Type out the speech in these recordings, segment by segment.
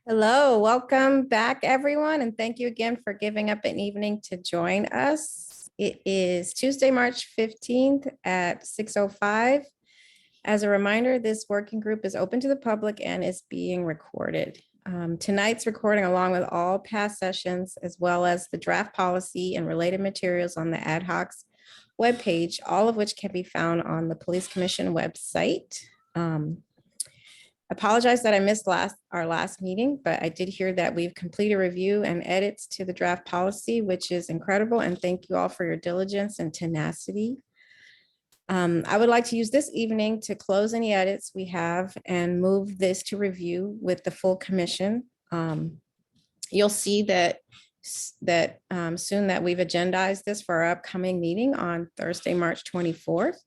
Hello, welcome back, everyone, and thank you again for giving up an evening to join us. It is Tuesday, March 15th at 6:05. As a reminder, this working group is open to the public and is being recorded. Tonight's recording, along with all past sessions, as well as the draft policy and related materials on the ad hoc's webpage, all of which can be found on the Police Commission website. Apologize that I missed our last meeting, but I did hear that we've completed review and edits to the draft policy, which is incredible. And thank you all for your diligence and tenacity. I would like to use this evening to close any edits we have and move this to review with the full commission. You'll see that soon that we've agendized this for our upcoming meeting on Thursday, March 24th.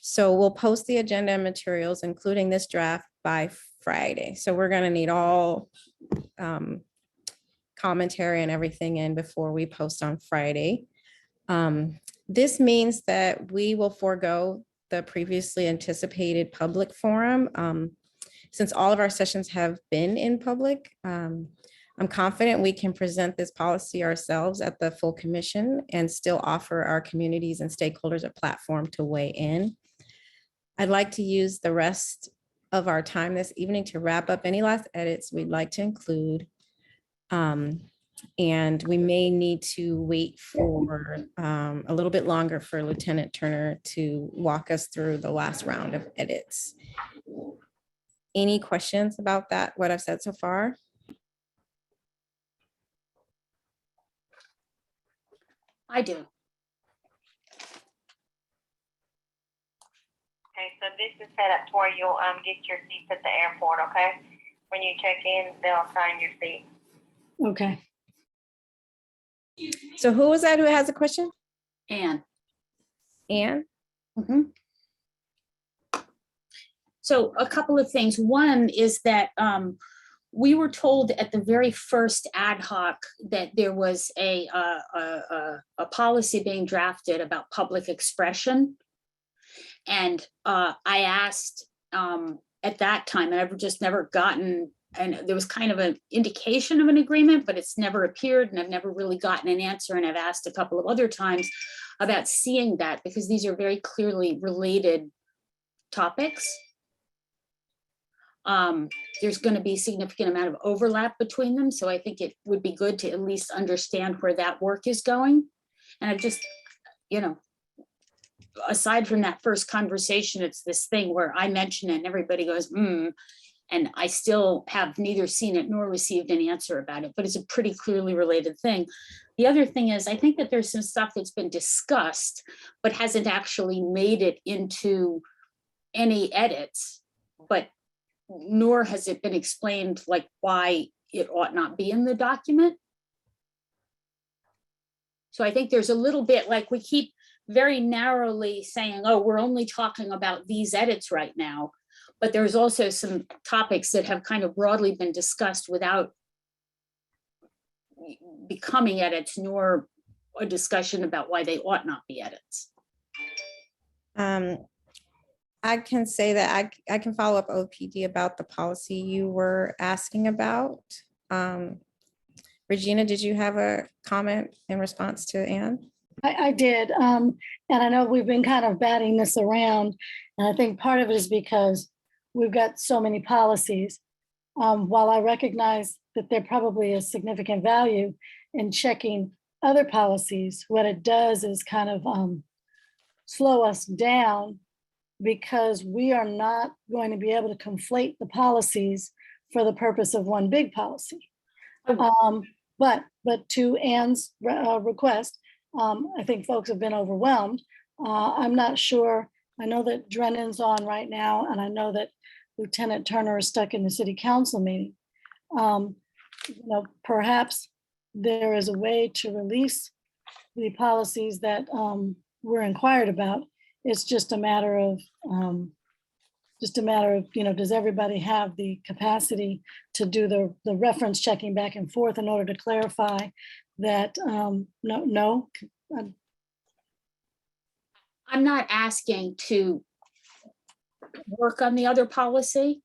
So we'll post the agenda and materials, including this draft, by Friday. So we're going to need all commentary and everything in before we post on Friday. This means that we will forego the previously anticipated public forum. Since all of our sessions have been in public, I'm confident we can present this policy ourselves at the full commission and still offer our communities and stakeholders a platform to weigh in. I'd like to use the rest of our time this evening to wrap up any last edits we'd like to include. And we may need to wait for a little bit longer for Lieutenant Turner to walk us through the last round of edits. Any questions about that, what I've said so far? I do. Okay, so this is set up for you'll get your seats at the airport, okay? When you check in, they'll assign your seat. Okay. So who was that who has a question? Anne. Anne? So a couple of things. One is that we were told at the very first ad hoc that there was a policy being drafted about public expression. And I asked at that time, and I've just never gotten, and there was kind of an indication of an agreement, but it's never appeared, and I've never really gotten an answer. And I've asked a couple of other times about seeing that, because these are very clearly related topics. There's going to be a significant amount of overlap between them. So I think it would be good to at least understand where that work is going. And I just, aside from that first conversation, it's this thing where I mention it and everybody goes, and I still have neither seen it nor received an answer about it, but it's a pretty clearly related thing. The other thing is, I think that there's some stuff that's been discussed, but hasn't actually made it into any edits, but nor has it been explained like why it ought not be in the document. So I think there's a little bit like we keep very narrowly saying, oh, we're only talking about these edits right now. But there's also some topics that have kind of broadly been discussed without becoming edits, nor a discussion about why they ought not be edits. I can say that I can follow up OPD about the policy you were asking about. Regina, did you have a comment in response to Anne? I did. And I know we've been kind of batting this around. And I think part of it is because we've got so many policies. While I recognize that there probably is significant value in checking other policies, what it does is kind of slow us down, because we are not going to be able to conflate the policies for the purpose of one big policy. But to Anne's request, I think folks have been overwhelmed. I'm not sure. I know that Drennan's on right now, and I know that Lieutenant Turner is stuck in the city council meeting. Perhaps there is a way to release the policies that were inquired about. It's just a matter of, does everybody have the capacity to do the reference checking back and forth in order to clarify that? No. I'm not asking to work on the other policy.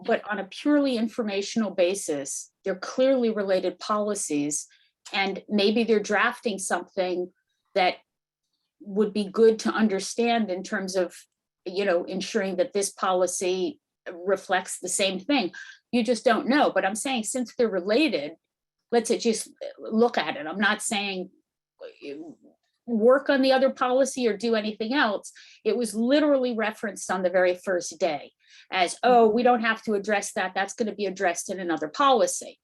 but on a purely informational basis, they're clearly related policies. And maybe they're drafting something that would be good to understand in terms of, ensuring that this policy reflects the same thing. You just don't know, but I'm saying since they're related, let's just look at it. I'm not saying work on the other policy or do anything else. It was literally referenced on the very first day as, oh, we don't have to address that. That's going to be addressed in another policy.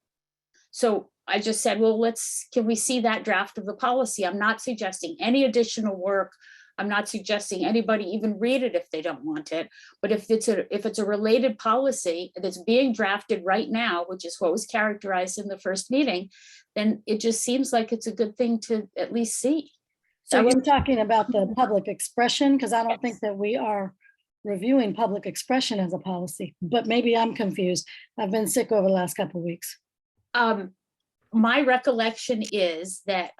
So I just said, well, can we see that draft of the policy? I'm not suggesting any additional work. I'm not suggesting anybody even read it if they don't want it. But if it's a related policy that's being drafted right now, which is what was characterized in the first meeting, then it just seems like it's a good thing to at least see. So you're talking about the public expression, because I don't think that we are reviewing public expression as a policy, but maybe I'm confused. I've been sick over the last couple of weeks. My recollection is that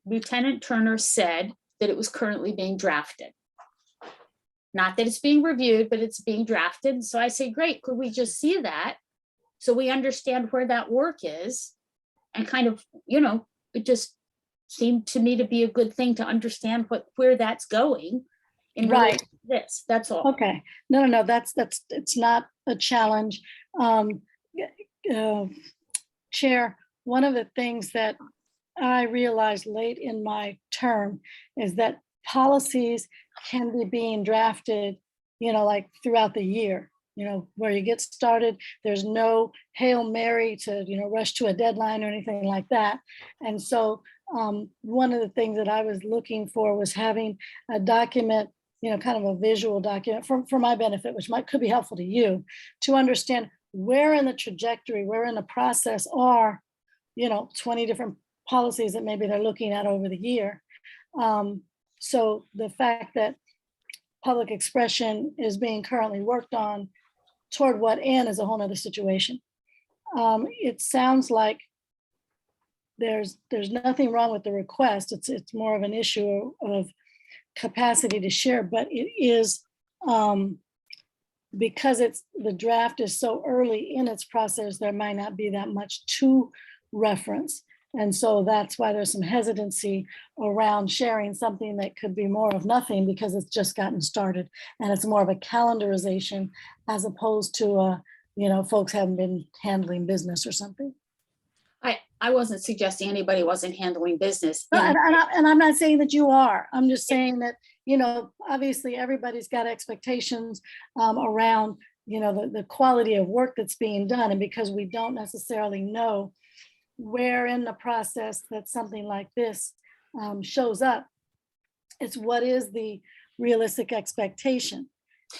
Lieutenant Turner said that it was currently being drafted. Not that it's being reviewed, but it's being drafted. So I say, great, could we just see that? So we understand where that work is and kind of, it just seemed to me to be a good thing to understand where that's going. Right. This, that's all. Okay. No, it's not a challenge. Chair, one of the things that I realized late in my term is that policies can be being drafted, like throughout the year, where you get started, there's no Hail Mary to, rush to a deadline or anything like that. And so one of the things that I was looking for was having a document, kind of a visual document for my benefit, which could be helpful to you to understand where in the trajectory, where in the process are, 20 different policies that maybe they're looking at over the year. So the fact that public expression is being currently worked on toward what end is a whole nother situation. It sounds like there's nothing wrong with the request. It's more of an issue of capacity to share, but it is because the draft is so early in its process, there might not be that much to reference. And so that's why there's some hesitancy around sharing something that could be more of nothing because it's just gotten started. And it's more of a calendarization as opposed to, folks haven't been handling business or something. I wasn't suggesting anybody wasn't handling business. And I'm not saying that you are. I'm just saying that, obviously everybody's got expectations around, the quality of work that's being done. And because we don't necessarily know where in the process that something like this shows up, it's what is the realistic expectation.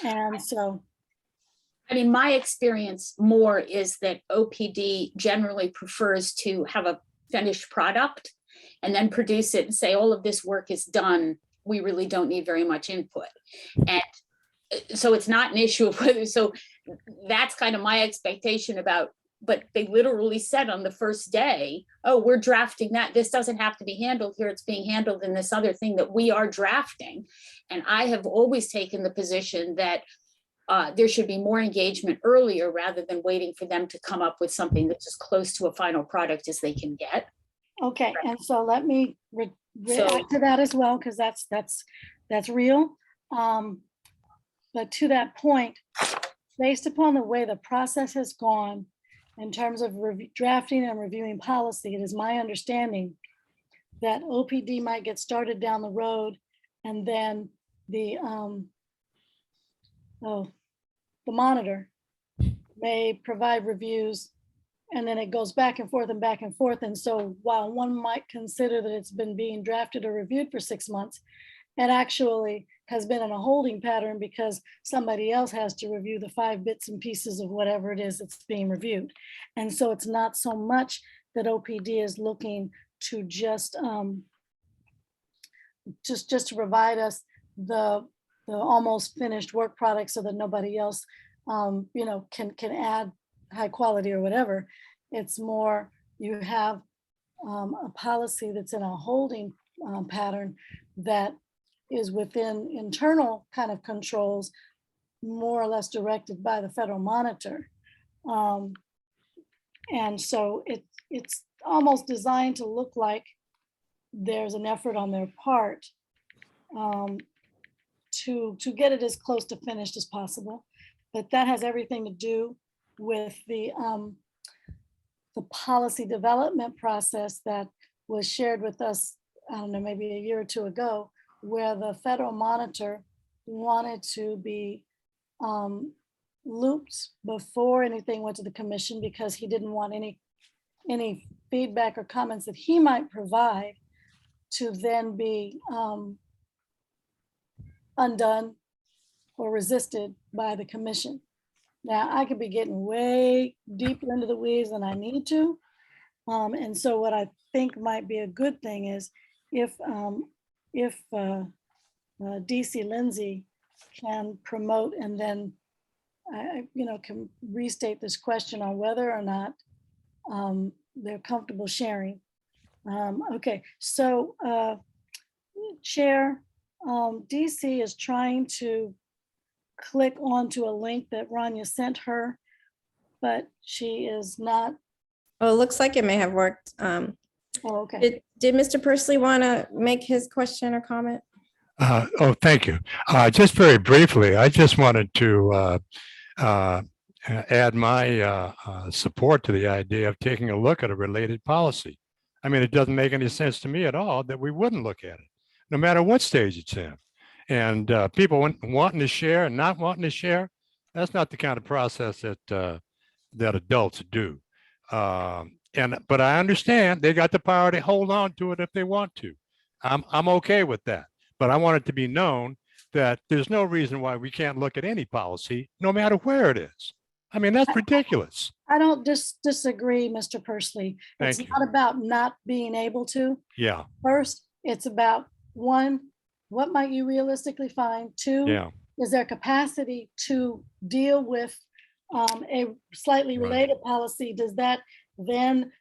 And so, my experience more is that OPD generally prefers to have a finished product and then produce it and say, all of this work is done. We really don't need very much input. And so it's not an issue of whether, so that's kind of my expectation about, but they literally said on the first day, oh, we're drafting that. This doesn't have to be handled here. It's being handled in this other thing that we are drafting. And I have always taken the position that there should be more engagement earlier rather than waiting for them to come up with something that's as close to a final product as they can get. okay, and so let me react to that as well, because that's real. But to that point, based upon the way the process has gone in terms of drafting and reviewing policy, it is my understanding that OPD might get started down the road, and then the monitor may provide reviews, and then it goes back and forth and back and forth. And so while one might consider that it's been being drafted or reviewed for 6 months, it actually has been in a holding pattern because somebody else has to review the 5 bits and pieces of whatever it is that's being reviewed. And so it's not so much that OPD is looking to just to provide us the almost finished work product so that nobody else can add high quality or whatever. It's more you have a policy that's in a holding pattern that is within internal kind of controls, more or less directed by the federal monitor. And so it's almost designed to look like there's an effort on their part to get it as close to finished as possible. But that has everything to do with the policy development process that was shared with us, I don't know, maybe a year or two ago, where the federal monitor wanted to be looped before anything went to the commission because he didn't want any feedback or comments that he might provide to then be undone or resisted by the commission. Now, I could be getting way deeper into the weeds than I need to. And so what I think might be a good thing is if DC Lindsay can promote and then can restate this question on whether or not they're comfortable sharing. Okay, so Chair, DC is trying to click onto a link that Rania sent her, but she is not. Oh, it looks like it may have worked. Oh, okay. Did Mr. Persley want to make his question or comment? Thank you. Just very briefly, I just wanted to add my support to the idea of taking a look at a related policy. I mean, it doesn't make any sense to me at all that we wouldn't look at it, no matter what stage it's in. And people wanting to share and not wanting to share, that's not the kind of process that that adults do. But I understand they got the power to hold on to it if they want to. I'm okay with that. But I want it to be known that there's no reason why we can't look at any policy, no matter where it is. I mean, that's ridiculous. I don't disagree, Mr. Persley. It's Thank you. not about not being able to. Yeah, First, it's about one, what might you realistically find? Two, yeah, is there capacity to deal with a slightly Right. related policy? Does that then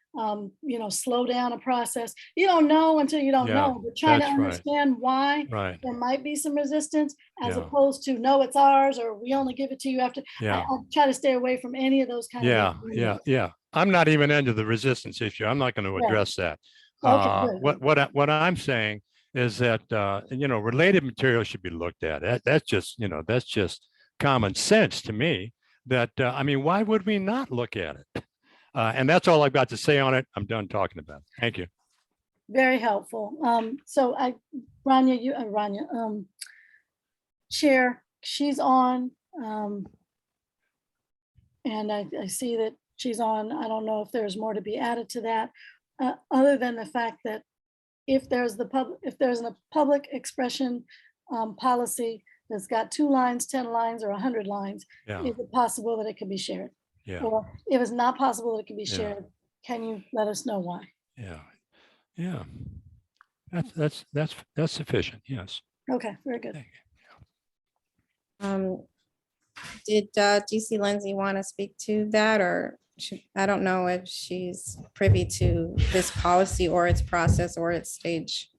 slow down a process? You don't know until you don't Yeah, know, but trying to that's right. understand why right. there might be some resistance as Yeah. opposed to, no, it's ours, or we only give it to you after. Yeah, I try to stay away from any of those kind yeah, of. yeah. I'm not even into the resistance issue. I'm not going to Yeah. address that. Okay, good. What I'm saying is that related material should be looked at. That's just common sense to me. That I mean, why would we not look at it? And that's all I've got to say on it. I'm done talking about it. Thank you. Very helpful. So Chair, she's on. And I see that she's on. I don't know if there's more to be added to that, other than the fact that if there's a public expression policy that's got 2 lines, 10 lines, or 100 lines, Yeah, is it possible that it could be shared? yeah, Or if it's not possible that it can be Yeah. shared, can you let us know why? yeah. That's sufficient. Yes. Okay, very good. Thank you. Did DC Lindsay want to speak to that, or I don't know if she's privy to this policy or its process or its stage.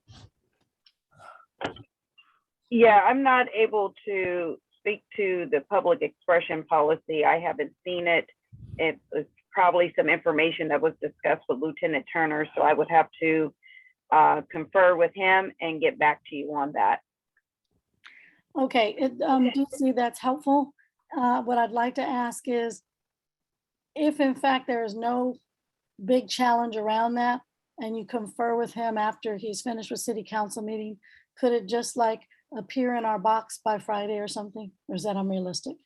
Yeah, I'm not able to speak to the public expression policy. I haven't seen it. It was probably some information that was discussed with Lieutenant Turner, so I would have to confer with him and get back to you on that. Okay, DC, that's helpful. What I'd like to ask is, if in fact there is no big challenge around that, and you confer with him after he's finished with city council meeting, could it just like appear in our box by Friday or something? Or is that unrealistic?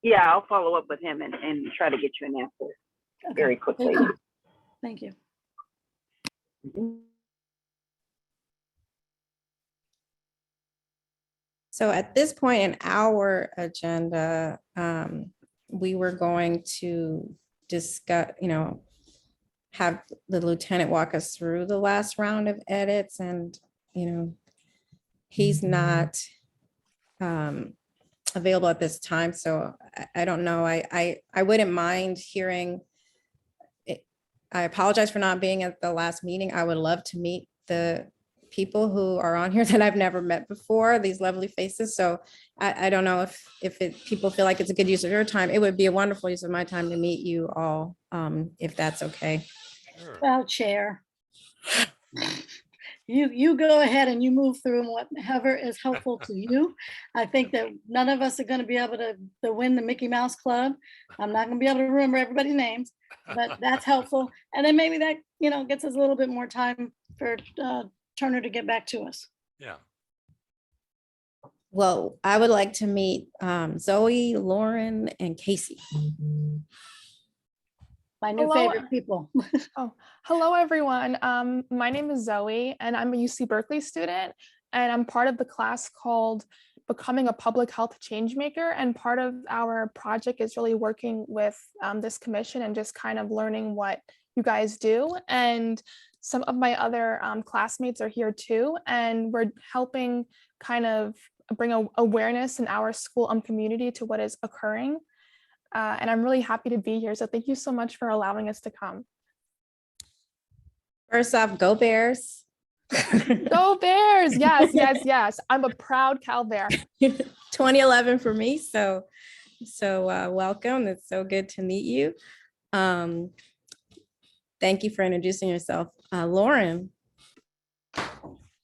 Yeah, I'll follow up with him and try to get you an answer Okay, very quickly. Thank you. So at this point in our agenda, we were going to discuss, have the lieutenant walk us through the last round of edits, and, he's not available at this time, so I don't know. I wouldn't mind hearing it. I apologize for not being at the last meeting. I would love to meet the people who are on here that I've never met before, these lovely faces. So I don't know if people feel like it's a good use of your time. It would be a wonderful use of my time to meet you all, if that's okay. Well, Chair, you go ahead and you move through and whatever is helpful to you. I think that none of us are going to be able to win the Mickey Mouse Club. I'm not going to be able to remember everybody's names, but that's helpful. And then maybe that, gets us a little bit more time for Turner to get back to us. Yeah. Well, I would like to meet Zoe, Lauren, and Casey. My new Hello. favorite people. Oh, hello, everyone. My name is Zoe, and I'm a UC Berkeley student, and I'm part of the class called Becoming a Public Health Changemaker. And part of our project is really working with this commission and just kind of learning what you guys do. And some of my other classmates are here too, and we're helping kind of bring awareness in our school community to what is occurring. And I'm really happy to be here. So thank you so much for allowing us to come. First off, go Bears. Go Bears. Yes, yes, yes. I'm a proud Cal Bear. 2011 for me. So welcome. It's so good to meet you. Thank you for introducing yourself. Lauren.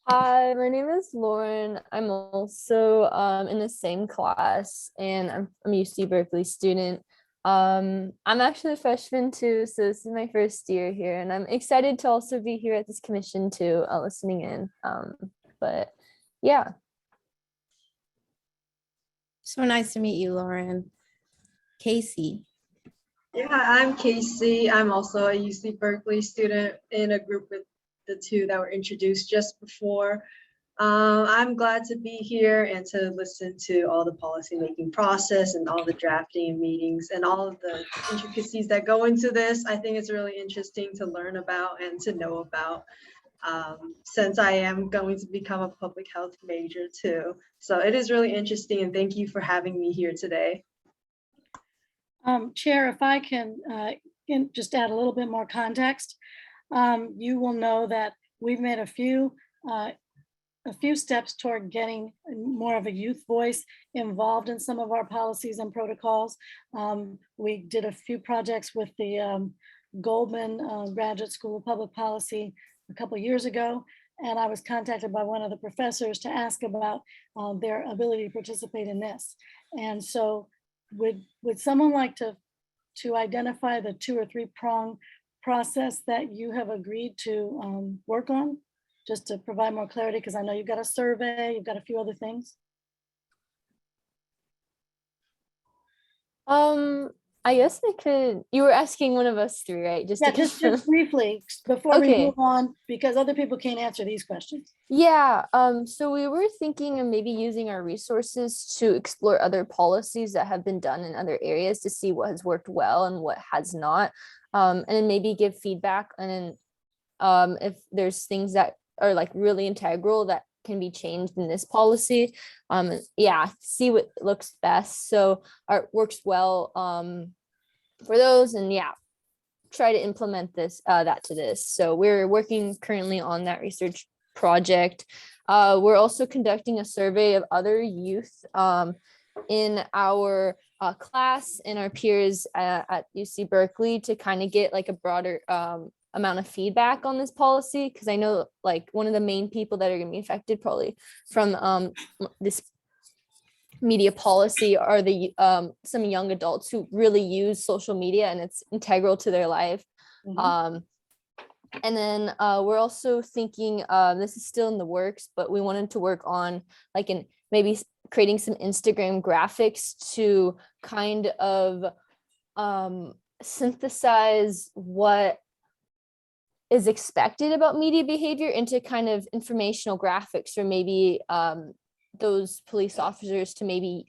Hi, my name is Lauren. I'm also in the same class, and I'm a UC Berkeley student. I'm actually a freshman too, so this is my first year here, and I'm excited to also be here at this commission too, listening in. But yeah. So nice to meet you, Lauren. Casey. Yeah, I'm Casey. I'm also a UC Berkeley student in a group with the two that were introduced just before. I'm glad to be here and to listen to all the policymaking process and all the drafting meetings and all of the intricacies that go into this. I think it's really interesting to learn about and to know about, since I am going to become a public health major too. So it is really interesting, and thank you for having me here today. Chair, if I can just add a little bit more context, you will know that we've made a few steps toward getting more of a youth voice involved in some of our policies and protocols. We did a few projects with the Goldman Graduate School of Public Policy a couple of years ago, and I was contacted by one of the professors to ask about their ability to participate in this. And so would someone like to identify the 2 or 3 prong process that you have agreed to work on, just to provide more clarity? Because I know you've got a survey, you've got a few other things. I guess you were asking one of us 3, right? Yeah, just briefly before we Okay. move on, because other people can't answer these questions. Yeah, so we were thinking of maybe using our resources to explore other policies that have been done in other areas to see what has worked well and what has not. And then maybe give feedback, and then if there's things that are like really integral that can be changed in this policy, yeah, see what looks best. So or works well for those, and yeah, try to implement that to this. So we're working currently on that research project. We're also conducting a survey of other youth in our class and our peers at UC Berkeley to kind of get like a broader amount of feedback on this policy, because I know like one of the main people that are going to be affected probably from this media policy are the some young adults who really use social media and it's integral to their life. And then we're also thinking, this is still in the works, but we wanted to work on like maybe creating some Instagram graphics to kind of synthesize what is expected about media behavior into kind of informational graphics for maybe those police officers to maybe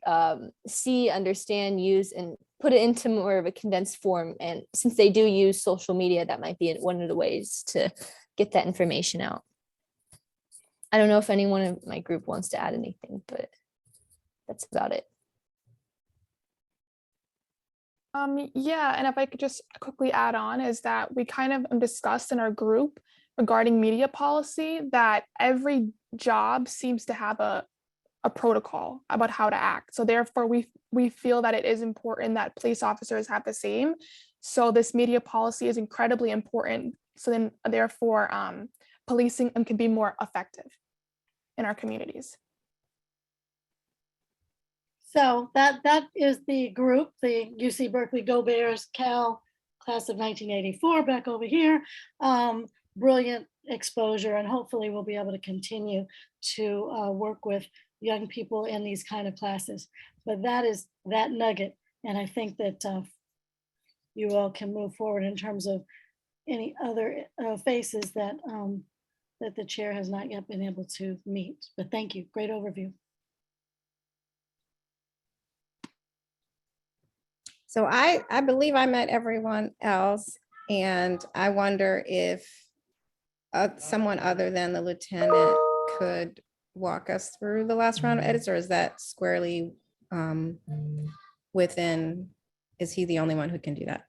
see, understand, use, and put it into more of a condensed form. And since they do use social media, that might be one of the ways to get that information out. I don't know if anyone in my group wants to add anything, but that's about it. Yeah, and if I could just quickly add on, is that we kind of discussed in our group regarding media policy that every job seems to have a protocol about how to act. So therefore, we feel that it is important that police officers have the same. So this media policy is incredibly important. So then therefore, policing can be more effective in our communities. So that is the group, the UC Berkeley Go Bears Cal class of 1984 back over here. Brilliant exposure, and hopefully we'll be able to continue to work with young people in these kind of classes. But that is that nugget, and I think that you all can move forward in terms of any other faces that that the chair has not yet been able to meet. But thank you, great overview. So I believe I met everyone else, and I wonder if someone other than the lieutenant could walk us through the last round of edits, or is that squarely within, is he the only one who can do that?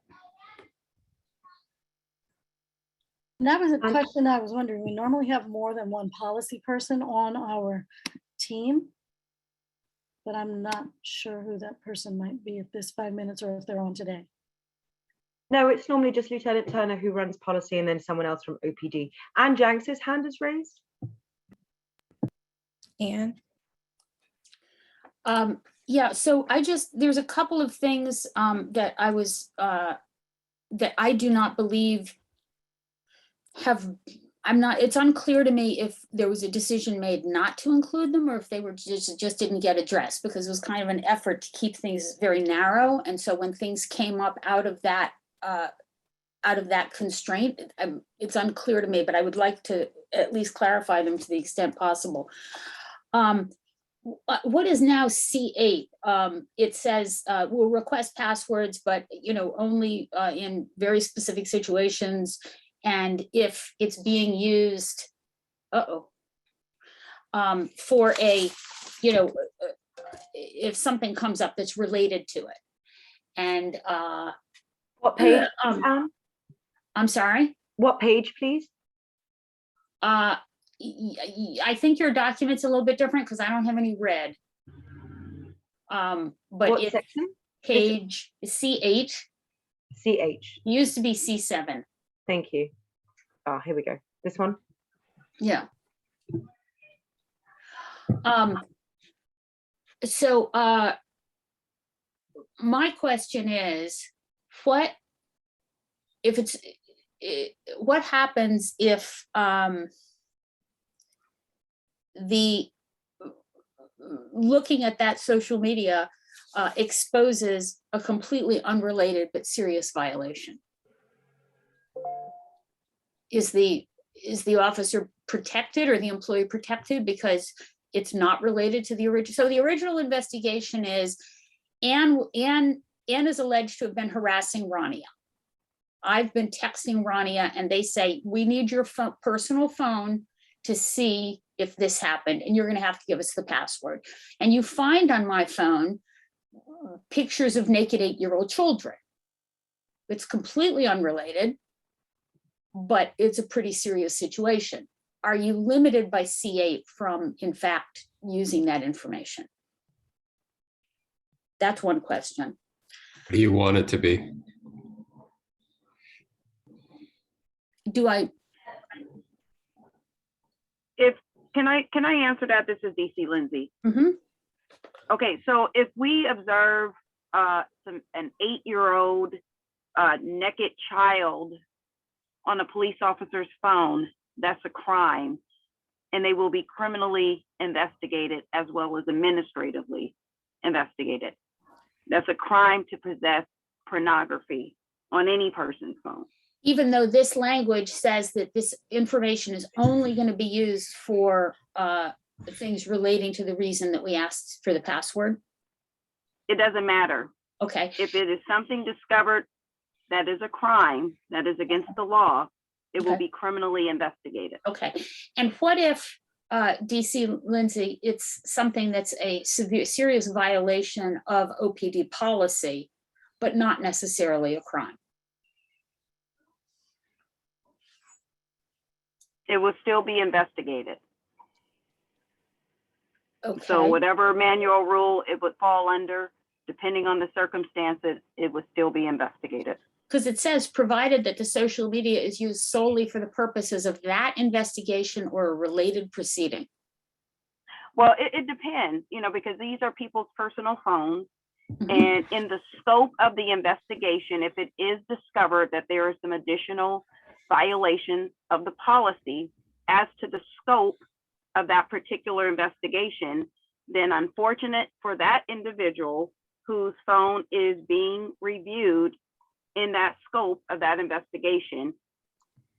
And that was a question I was wondering. We normally have more than one policy person on our team, but I'm not sure who that person might be at this 5 minutes or if they're on today. No, it's normally just Lieutenant Turner who runs policy and then someone else from OPD. Anne Janks's hand is raised. Anne? Yeah, so there's a couple of things that I was, that I do not believe it's unclear to me if there was a decision made not to include them or if they were just didn't get addressed, because it was kind of an effort to keep things very narrow. And so when things came up out of that constraint, it's unclear to me, but I would like to at least clarify them to the extent possible. What is now C8? It says we'll request passwords, but only in very specific situations. And if it's being used, for a, if something comes up that's related to it. And what page? I'm sorry? What page, please? I think your document's a little bit different because I don't have any red. But what it's section? Page C8. CH. Used to be C7. Thank you. Oh, here we go. This one? Yeah. So my question is, what happens if looking at that social media exposes a completely unrelated but serious violation? Is the officer protected or the employee protected because it's not related to the original? So the original investigation is Anne is alleged to have been harassing Rania. I've been texting Rania and they say, we need your personal phone to see if this happened and you're going to have to give us the password. And you find on my phone pictures of naked 8-year-old children. It's completely unrelated, but it's a pretty serious situation. Are you limited by C8 from, in fact, using that information? That's one question. What do you want it to be? Can I answer that? This is DC Lindsay. Mm-hmm. Okay, so if we observe an 8-year-old naked child on a police officer's phone, that's a crime, and they will be criminally investigated as well as administratively investigated. That's a crime to possess pornography on any person's phone. Even though this language says that this information is only going to be used for things relating to the reason that we asked for the password? It doesn't matter. Okay. If it is something discovered that is a crime, that is against the law, it will be criminally investigated. Okay. And what if, DC Lindsay, it's something that's a serious violation of OPD policy, but not necessarily a crime? It will still be investigated. Okay. So whatever manual rule it would fall under, depending on the circumstances, it would still be investigated. Because it says, provided that the social media is used solely for the purposes of that investigation or a related proceeding. Well, it depends, you know, because these are people's personal phones. Mhm. And in the scope of the investigation, if it is discovered that there are some additional violations of the policy as to the scope of that particular investigation, then unfortunate for that individual whose phone is being reviewed in that scope of that investigation,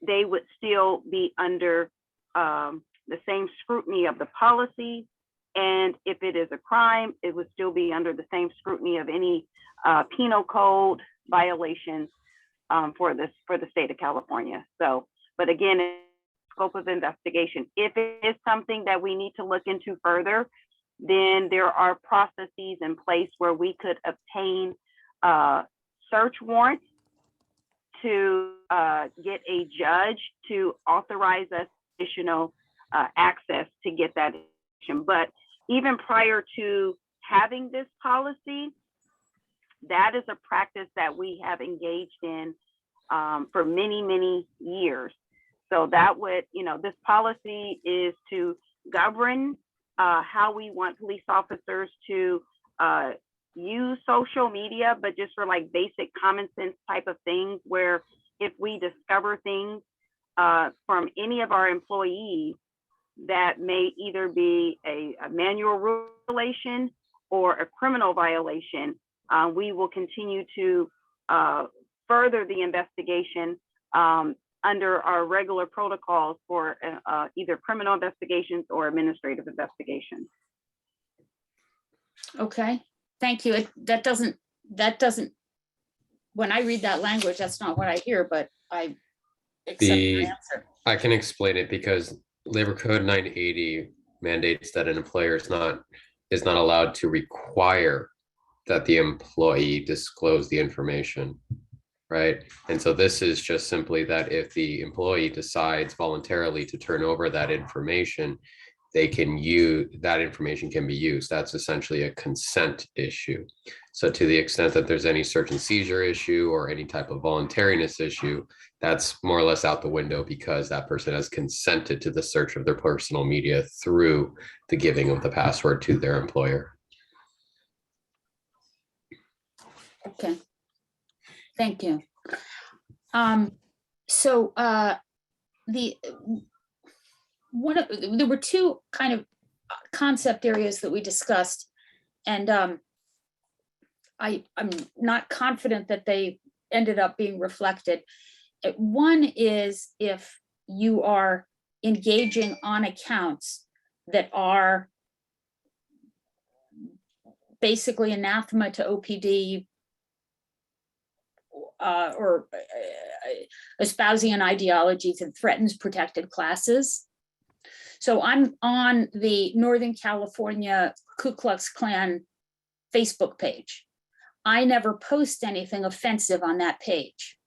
they would still be under the same scrutiny of the policy. And if it is a crime, it would still be under the same scrutiny of any penal code violations for the state of California. So, but again, scope of investigation. If it is something that we need to look into further, then there are processes in place where we could obtain search warrants to get a judge to authorize us additional access to get that information. But even prior to having this policy, that is a practice that we have engaged in for many, many years. So that would, you know, this policy is to govern how we want police officers to use social media, but just for like basic common sense type of things, where if we discover things from any of our employees that may either be a manual violation or a criminal violation, we will continue to further the investigation under our regular protocols for either criminal investigations or administrative investigations. Okay, thank you. That doesn't, when I read that language, that's not what I hear, but I accept your answer. I can explain it because Labor Code 980 mandates that an employer is not allowed to require that the employee disclose the information, right? And so this is just simply that if the employee decides voluntarily to turn over that information, they can use that information can be used. That's essentially a consent issue. So to the extent that there's any search and seizure issue or any type of voluntariness issue, that's more or less out the window because that person has consented to the search of their personal media through the giving of the password to their employer. Okay, thank you. There were two kind of concept areas that we discussed, and I'm not confident that they ended up being reflected. One is if you are engaging on accounts that are basically anathema to OPD or espousing an ideology that threatens protected classes. So I'm on the Northern California Ku Klux Klan Facebook page. I never post anything offensive on that page,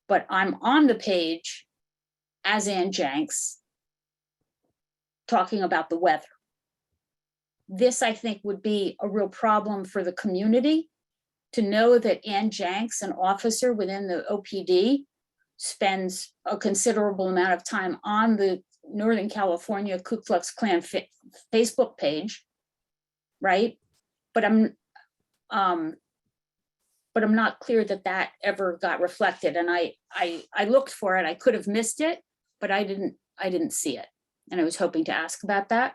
but I'm on the page as Ann Janks talking about the weather. This, I think, would be a real problem for the community to know that Ann Janks, an officer within the OPD, spends a considerable amount of time on the Northern California Ku Klux Klan Facebook page, right? But I'm not clear that that ever got reflected. And I looked for it. I could have missed it, but I didn't see it. And I was hoping to ask about that.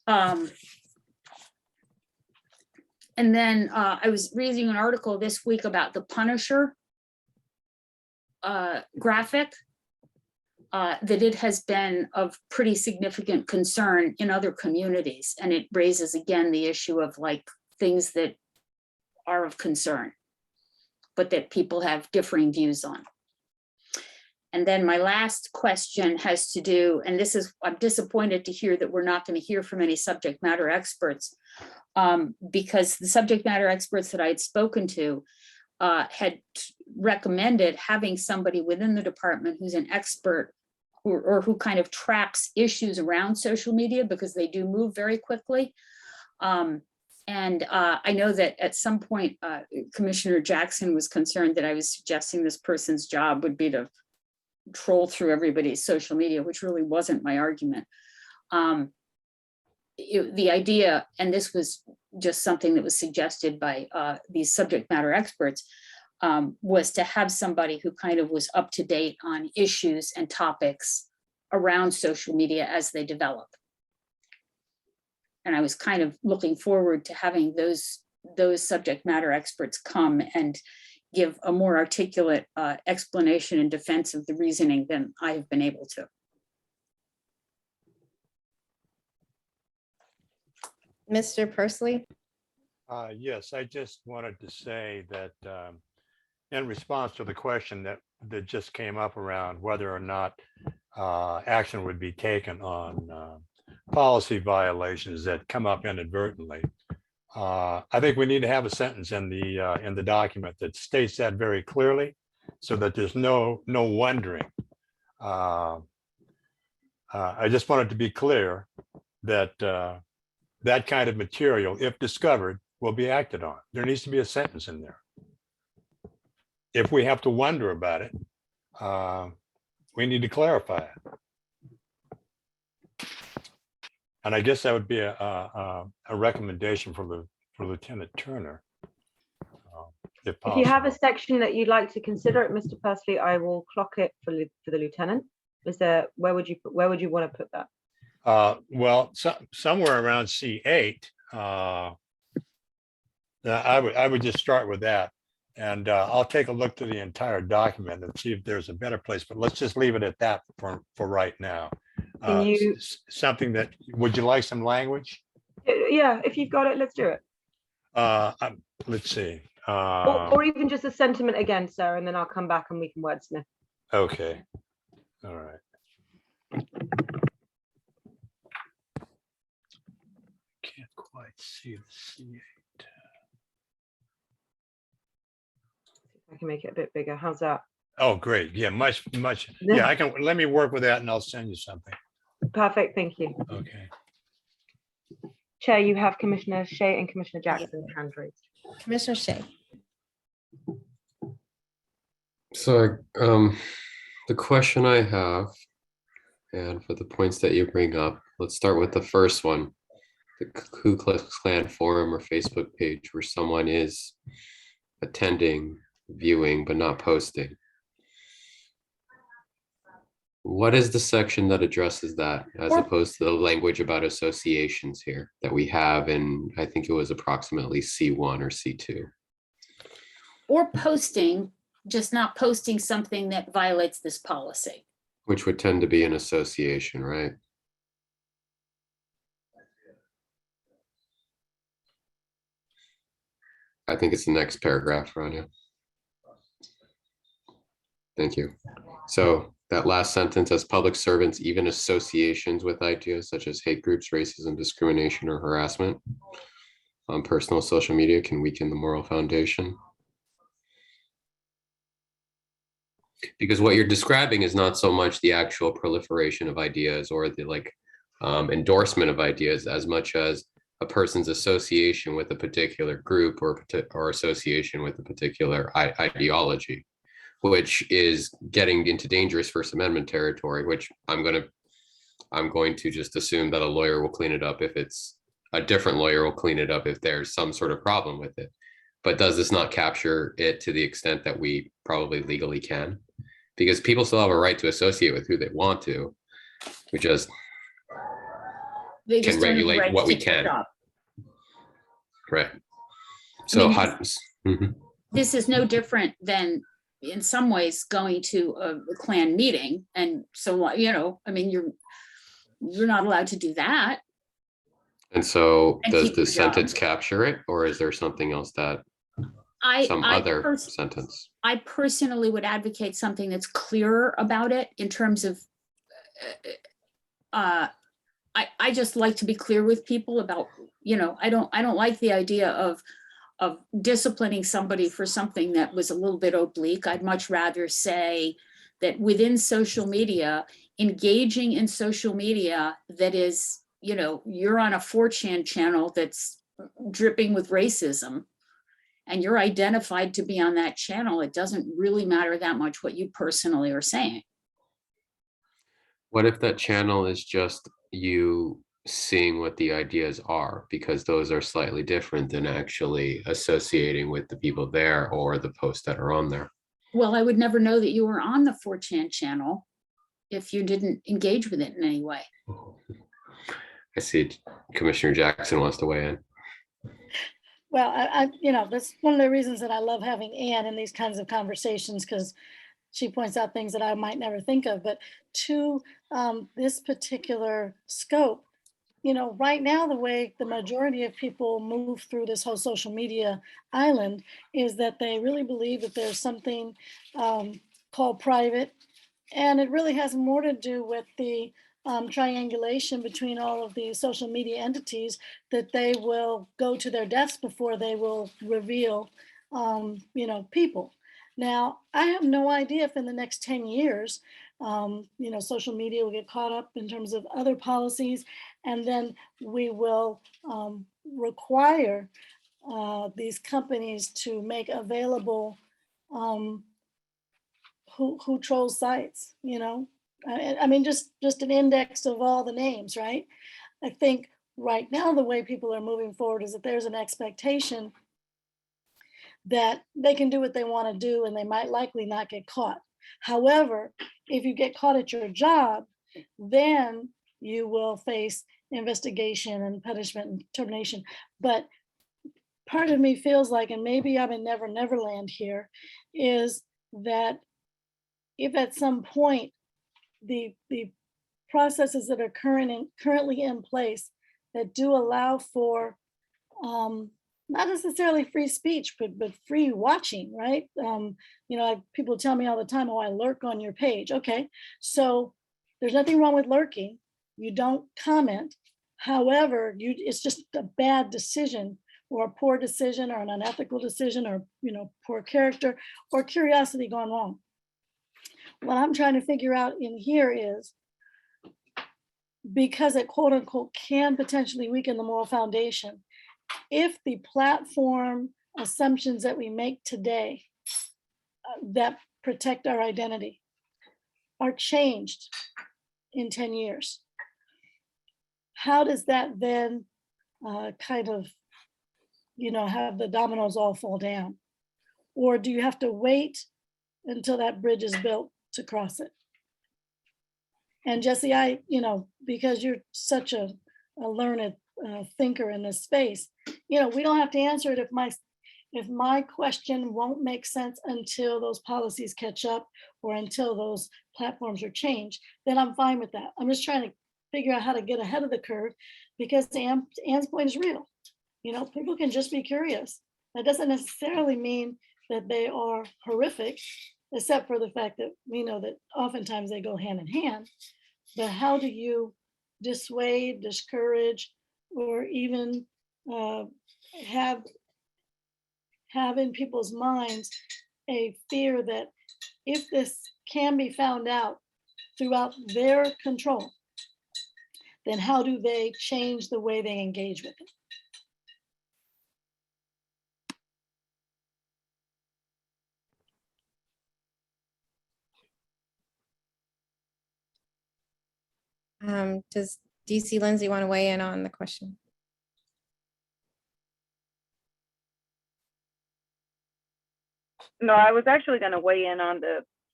And then I was reading an article this week about the Punisher graphic, that it has been of pretty significant concern in other communities. And it raises again the issue of like things that are of concern, but that people have differing views on. And then my last question has to do, and this is, I'm disappointed to hear that we're not going to hear from any subject matter experts, because the subject matter experts that I had spoken to had recommended having somebody within the department who's an expert or who kind of tracks issues around social media, because they do move very quickly. I know that at some point, Commissioner Jackson was concerned that I was suggesting this person's job would be to troll through everybody's social media, which really wasn't my argument. The idea, and this was just something that was suggested by these subject matter experts, was to have somebody who kind of was up to date on issues and topics around social media as they develop. And I was kind of looking forward to having those subject matter experts come and give a more articulate explanation and defense of the reasoning than I have been able to. Mr. Persley? Yes, I just wanted to say that in response to the question that just came up around whether or not action would be taken on policy violations that come up inadvertently. I think we need to have a sentence in the document that states that very clearly, so that there's no wondering. I just wanted to be clear that that kind of material, if discovered, will be acted on. There needs to be a sentence in there. If we have to wonder about it, we need to clarify it. And I guess that would be a recommendation for Lieutenant Turner. If If you have a possible. section that you'd like to consider it, Mr. Persley, I will clock it for the lieutenant. Is there, where would you want to put that? Well, somewhere around C8. I would just start with that. And I'll take a look to the entire document and see if there's a better place, but let's just leave it at that for right now. Can you- Something that, would you like some language? Yeah, if you've got it, let's do it. Let's see. Or even just a sentiment again, sir, and then I'll come back and we can wordsmith. Okay. All right. Can't quite see the C8. I can make it a bit bigger. How's that? Oh, great. Yeah, much. Yeah, I can, let me work with that and I'll send you something. Perfect, thank you. Okay. Chair, you have Commissioner Shea and Commissioner Jackson's hand raised. Commissioner Shea? So the question I have, and for the points that you bring up, let's start with the first one. The Ku Klux Klan forum or Facebook page where someone is attending, viewing, but not posting. What is the section that addresses that as opposed to the language about associations here that we have in, I think it was approximately C1 or C2? Or posting, just not posting something that violates this policy. Which would tend to be an association, right? I think it's the next paragraph, Rania. Thank you. So that last sentence, as public servants, even associations with ideas such as hate groups, racism, discrimination, or harassment on personal social media can weaken the moral foundation. Because what you're describing is not so much the actual proliferation of ideas or the endorsement of ideas as much as a person's association with a particular group or association with a particular ideology, which is getting into dangerous First Amendment territory, which I'm going to just assume that a lawyer will clean it up if it's a different lawyer will clean it up if there's some sort of problem with it. But does this not capture it to the extent that we probably legally can? Because people still have a right to associate with who they want to. We just They can just don't have the regulate right to what we take their can. job. Right. So mean, how, Mhm. This is no different than, in some ways, going to a Klan meeting. And so, I mean, you're not allowed to do that. And so And does keep the your job. sentence capture it, or is there something else that some I other sentence? I personally would advocate something that's clearer about it in terms of, I just like to be clear with people about, I don't like the idea of disciplining somebody for something that was a little bit oblique. I'd much rather say that within social media, engaging in social media that is, you're on a 4chan channel that's dripping with racism and you're identified to be on that channel, it doesn't really matter that much what you personally are saying. What if that channel is just you seeing what the ideas are, because those are slightly different than actually associating with the people there or the posts that are on there? Well, I would never know that you were on the 4chan channel if you didn't engage with it in any way. I see Commissioner Jackson wants to weigh in. Well, that's one of the reasons that I love having Ann in these kinds of conversations, because she points out things that I might never think of. But to this particular scope, right now, the way the majority of people move through this whole social media island is that they really believe that there's something called private. And it really has more to do with the triangulation between all of the social media entities, that they will go to their deaths before they will reveal, people. Now, I have no idea if in the next 10 years, social media will get caught up in terms of other policies, and then we will require these companies to make available who trolls sites, I mean, just an index of all the names, right? I think right now, the way people are moving forward is that there's an expectation that they can do what they want to do and they might likely not get caught. However, if you get caught at your job, then you will face investigation and punishment and termination. But part of me feels like, and maybe I'm in Never Neverland here, is that if at some point the processes that are currently in place that do allow for not necessarily free speech, but free watching, right? People tell me all the time, oh, I lurk on your page. Okay, so there's nothing wrong with lurking. You don't comment. However, it's just a bad decision or a poor decision or an unethical decision or, poor character or curiosity gone wrong. What I'm trying to figure out in here is, because it quote unquote can potentially weaken the moral foundation, if the platform assumptions that we make today that protect our identity are changed in 10 years, how does that then kind of, have the dominoes all fall down? Or do you have to wait until that bridge is built to cross it? And Jesse, because you're such a learned thinker in this space, we don't have to answer it if my question won't make sense until those policies catch up or until those platforms are changed, then I'm fine with that. I'm just trying to figure out how to get ahead of the curve, because Ann's point is real. People can just be curious. That doesn't necessarily mean that they are horrific, except for the fact that we know that oftentimes they go hand in hand. But how do you dissuade, discourage, or even have in people's minds a fear that if this can be found out throughout their control, then how do they change the way they engage with it? Does DC Lindsay want to weigh in on the question? No, I was actually going to weigh in on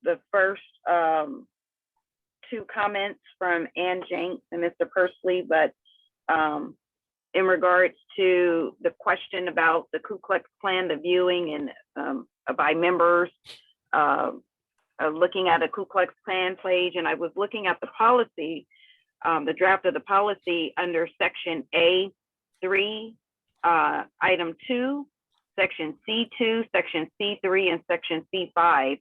the first two comments from Ann Jenks and Mr. Persley, but in regards to the question about the Ku Klux Klan, the viewing and by members, looking at a Ku Klux Klan page, and I was looking at the policy, the draft of the policy under section A3, item 2, section C2, section C3, and section C5.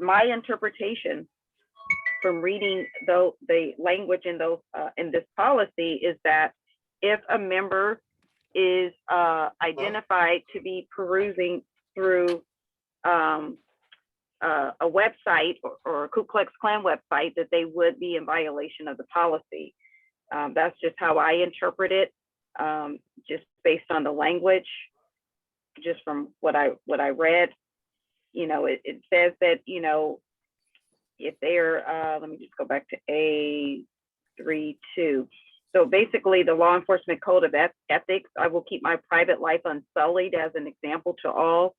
My interpretation from reading the language in this policy is that if a member is identified to be perusing through a website or a Ku Klux Klan website, that they would be in violation of the policy. That's just how I interpret it, just based on the language, just from what I read. You know, it says that, you know, if they're, let me just go back to A32. So basically, the law enforcement code of ethics, I will keep my private life unsullied, as an example to all.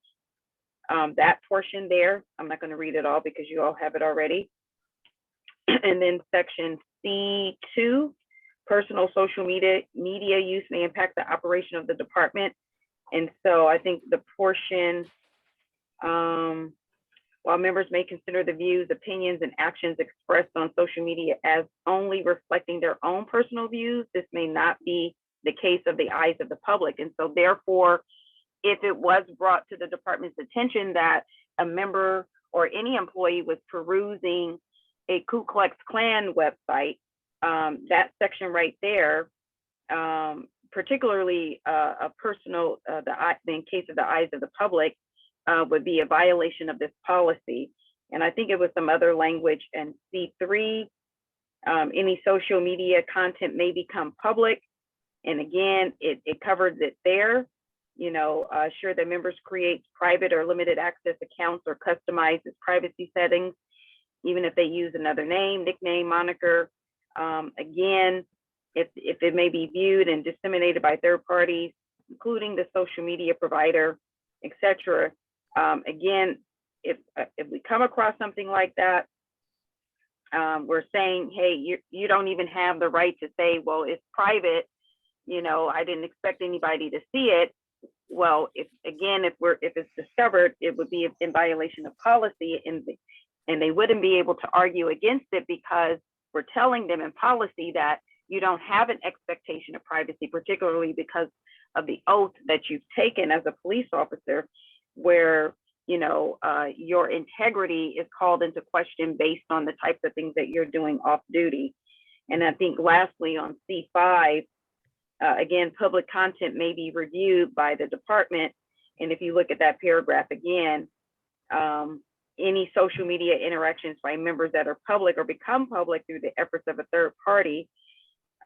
That portion there, I'm not going to read it all because you all have it already. And then section C2, personal social media use may impact the operation of the department. And so I think the portion, while members may consider the views, opinions, and actions expressed on social media as only reflecting their own personal views, this may not be the case of the eyes of the public. And so therefore, if it was brought to the department's attention that a member or any employee was perusing a Ku Klux Klan website, that section right there, particularly a personal, in case of the eyes of the public, would be a violation of this policy. And I think it was some other language. And C3, any social media content may become public. And again, it covers it there. You know, sure that members create private or limited access accounts or customize its privacy settings, even if they use another name, nickname, moniker. Again, if it may be viewed and disseminated by third parties, including the social media provider, etc. Again, if we come across something like that, we're saying, hey, you don't even have the right to say, well, it's private. You know, I didn't expect anybody to see it. Well, if it's discovered, it would be in violation of policy, and they wouldn't be able to argue against it, because we're telling them in policy that you don't have an expectation of privacy, particularly because of the oath that you've taken as a police officer, where, you know, your integrity is called into question based on the types of things that you're doing off duty. And I think lastly, on C5, again, public content may be reviewed by the department. And if you look at that paragraph again, any social media interactions by members that are public or become public through the efforts of a third party,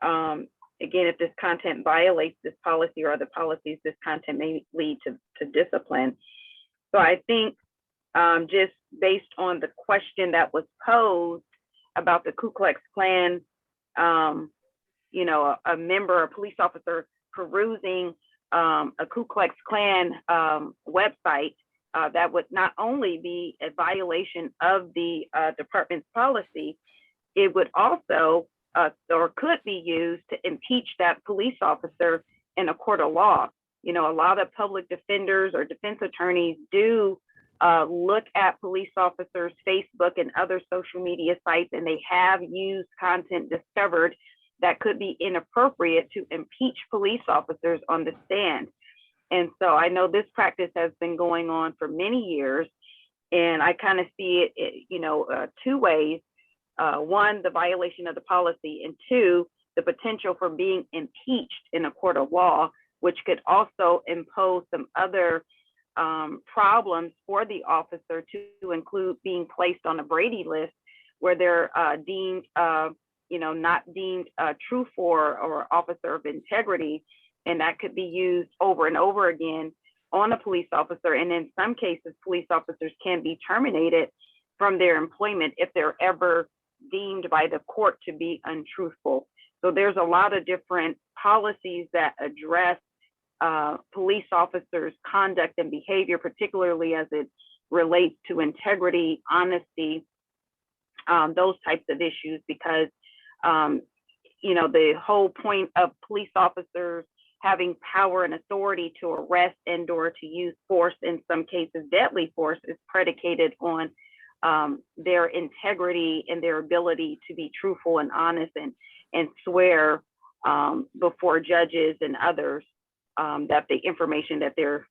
again, if this content violates this policy or other policies, this content may lead to discipline. So I think just based on the question that was posed about the Ku Klux Klan, you know, a member, a police officer perusing a Ku Klux Klan website, that would not only be a violation of the department's policy, it would also or could be used to impeach that police officer in a court of law. You know, a lot of public defenders or defense attorneys do look at police officers' Facebook and other social media sites, and they have used content discovered that could be inappropriate to impeach police officers on the stand. And so I know this practice has been going on for many years, and I kind of see it, you know, two ways. One, the violation of the policy, and two, the potential for being impeached in a court of law, which could also impose some other problems for the officer, to include being placed on a Brady list, where they're deemed, you know, not deemed truthful or officer of integrity. And that could be used over and over again on a police officer. And in some cases, police officers can be terminated from their employment if they're ever deemed by the court to be untruthful. So there's a lot of different policies that address police officers' conduct and behavior, particularly as it relates to integrity, honesty, those types of issues, because you know, the whole point of police officers having power and authority to arrest and or to use force, in some cases deadly force, is predicated on their integrity and their ability to be truthful and honest and swear before judges and others that the information that they're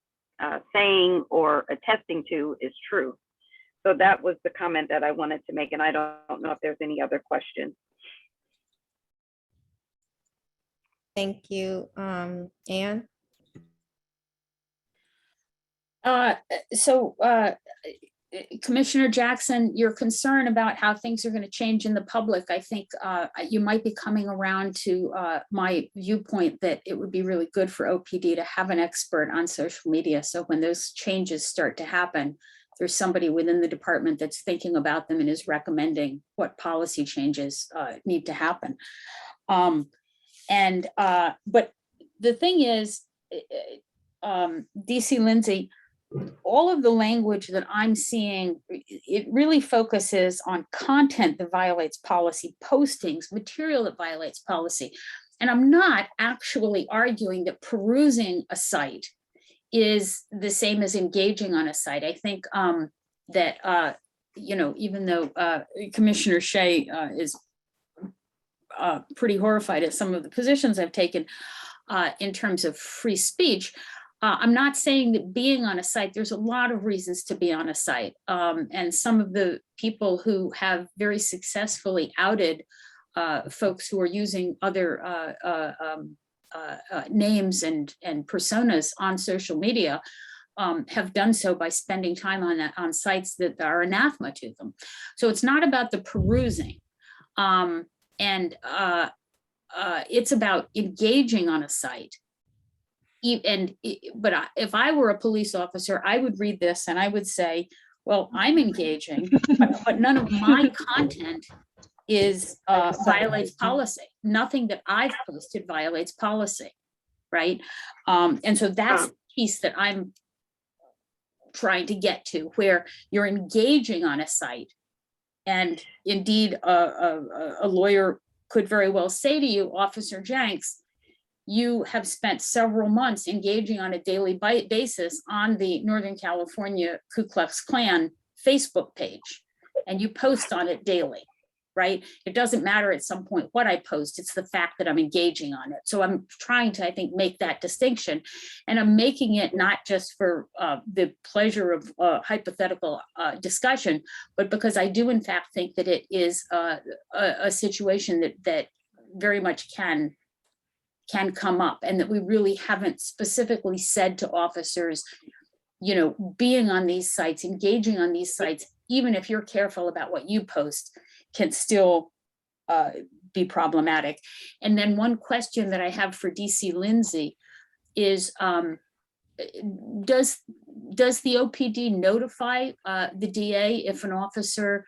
saying or attesting to is true. So that was the comment that I wanted to make, and I don't know if there's any other questions. Thank you, Anne. So Commissioner Jackson, your concern about how things are going to change in the public, I think you might be coming around to my viewpoint that it would be really good for OPD to have an expert on social media. So when those changes start to happen, there's somebody within the department that's thinking about them and is recommending what policy changes need to happen. But the thing is, DC Lindsay, all of the language that I'm seeing, it really focuses on content that violates policy, postings, material that violates policy. And I'm not actually arguing that perusing a site is the same as engaging on a site. I think that, even though Commissioner Shea is pretty horrified at some of the positions I've taken in terms of free speech, I'm not saying that being on a site, there's a lot of reasons to be on a site. And some of the people who have very successfully outed folks who are using other names and personas on social media have done so by spending time on sites that are anathema to them. So it's not about the perusing. It's about engaging on a site. But if I were a police officer, I would read this and I would say, well, I'm engaging, but none of my content is violates policy. Nothing that I've posted violates policy, right? And so that's the piece that I'm trying to get to, where you're engaging on a site. And indeed, a lawyer could very well say to you, Officer Jenks, you have spent several months engaging on a daily basis on the Northern California Ku Klux Klan Facebook page, and you post on it daily, right? It doesn't matter at some point what I post, it's the fact that I'm engaging on it. So I'm trying to, I think, make that distinction. And I'm making it not just for the pleasure of hypothetical discussion, but because I do in fact think that it is a situation that very much can come up, and that we really haven't specifically said to officers, being on these sites, engaging on these sites, even if you're careful about what you post, can still be problematic. And then one question that I have for DC Lindsay is, does the OPD notify the DA if an officer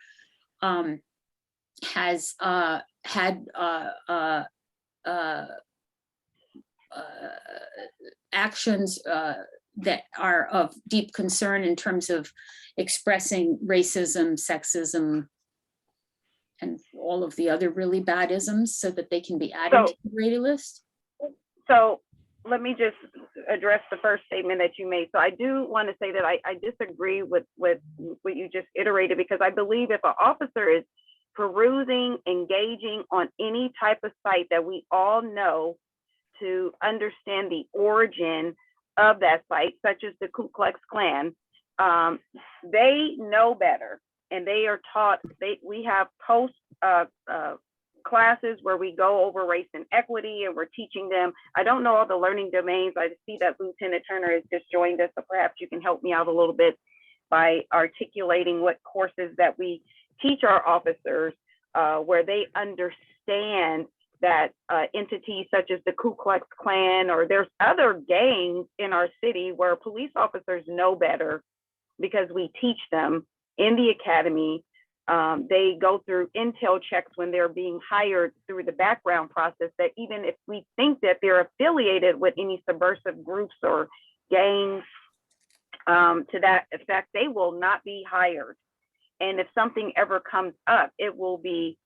has had actions that are of deep concern in terms of expressing racism, sexism, and all of the other really bad isms, so that they can be added to the Brady list? So let me just address the first statement that you made. So I do want to say that I disagree with what you just iterated, because I believe if an officer is perusing, engaging on any type of site that we all know to understand the origin of that site, such as the Ku Klux Klan, they know better, and they are taught. We have post classes where we go over race and equity, and we're teaching them. I don't know all the learning domains. I see that Lieutenant Turner has just joined us, so perhaps you can help me out a little bit by articulating what courses that we teach our officers where they understand that entities such as the Ku Klux Klan, or there's other gangs in our city where police officers know better, because we teach them in the academy. They go through intel checks when they're being hired through the background process, that even if we think that they're affiliated with any subversive groups or gangs to that effect, they will not be hired. And if something ever comes up, it will be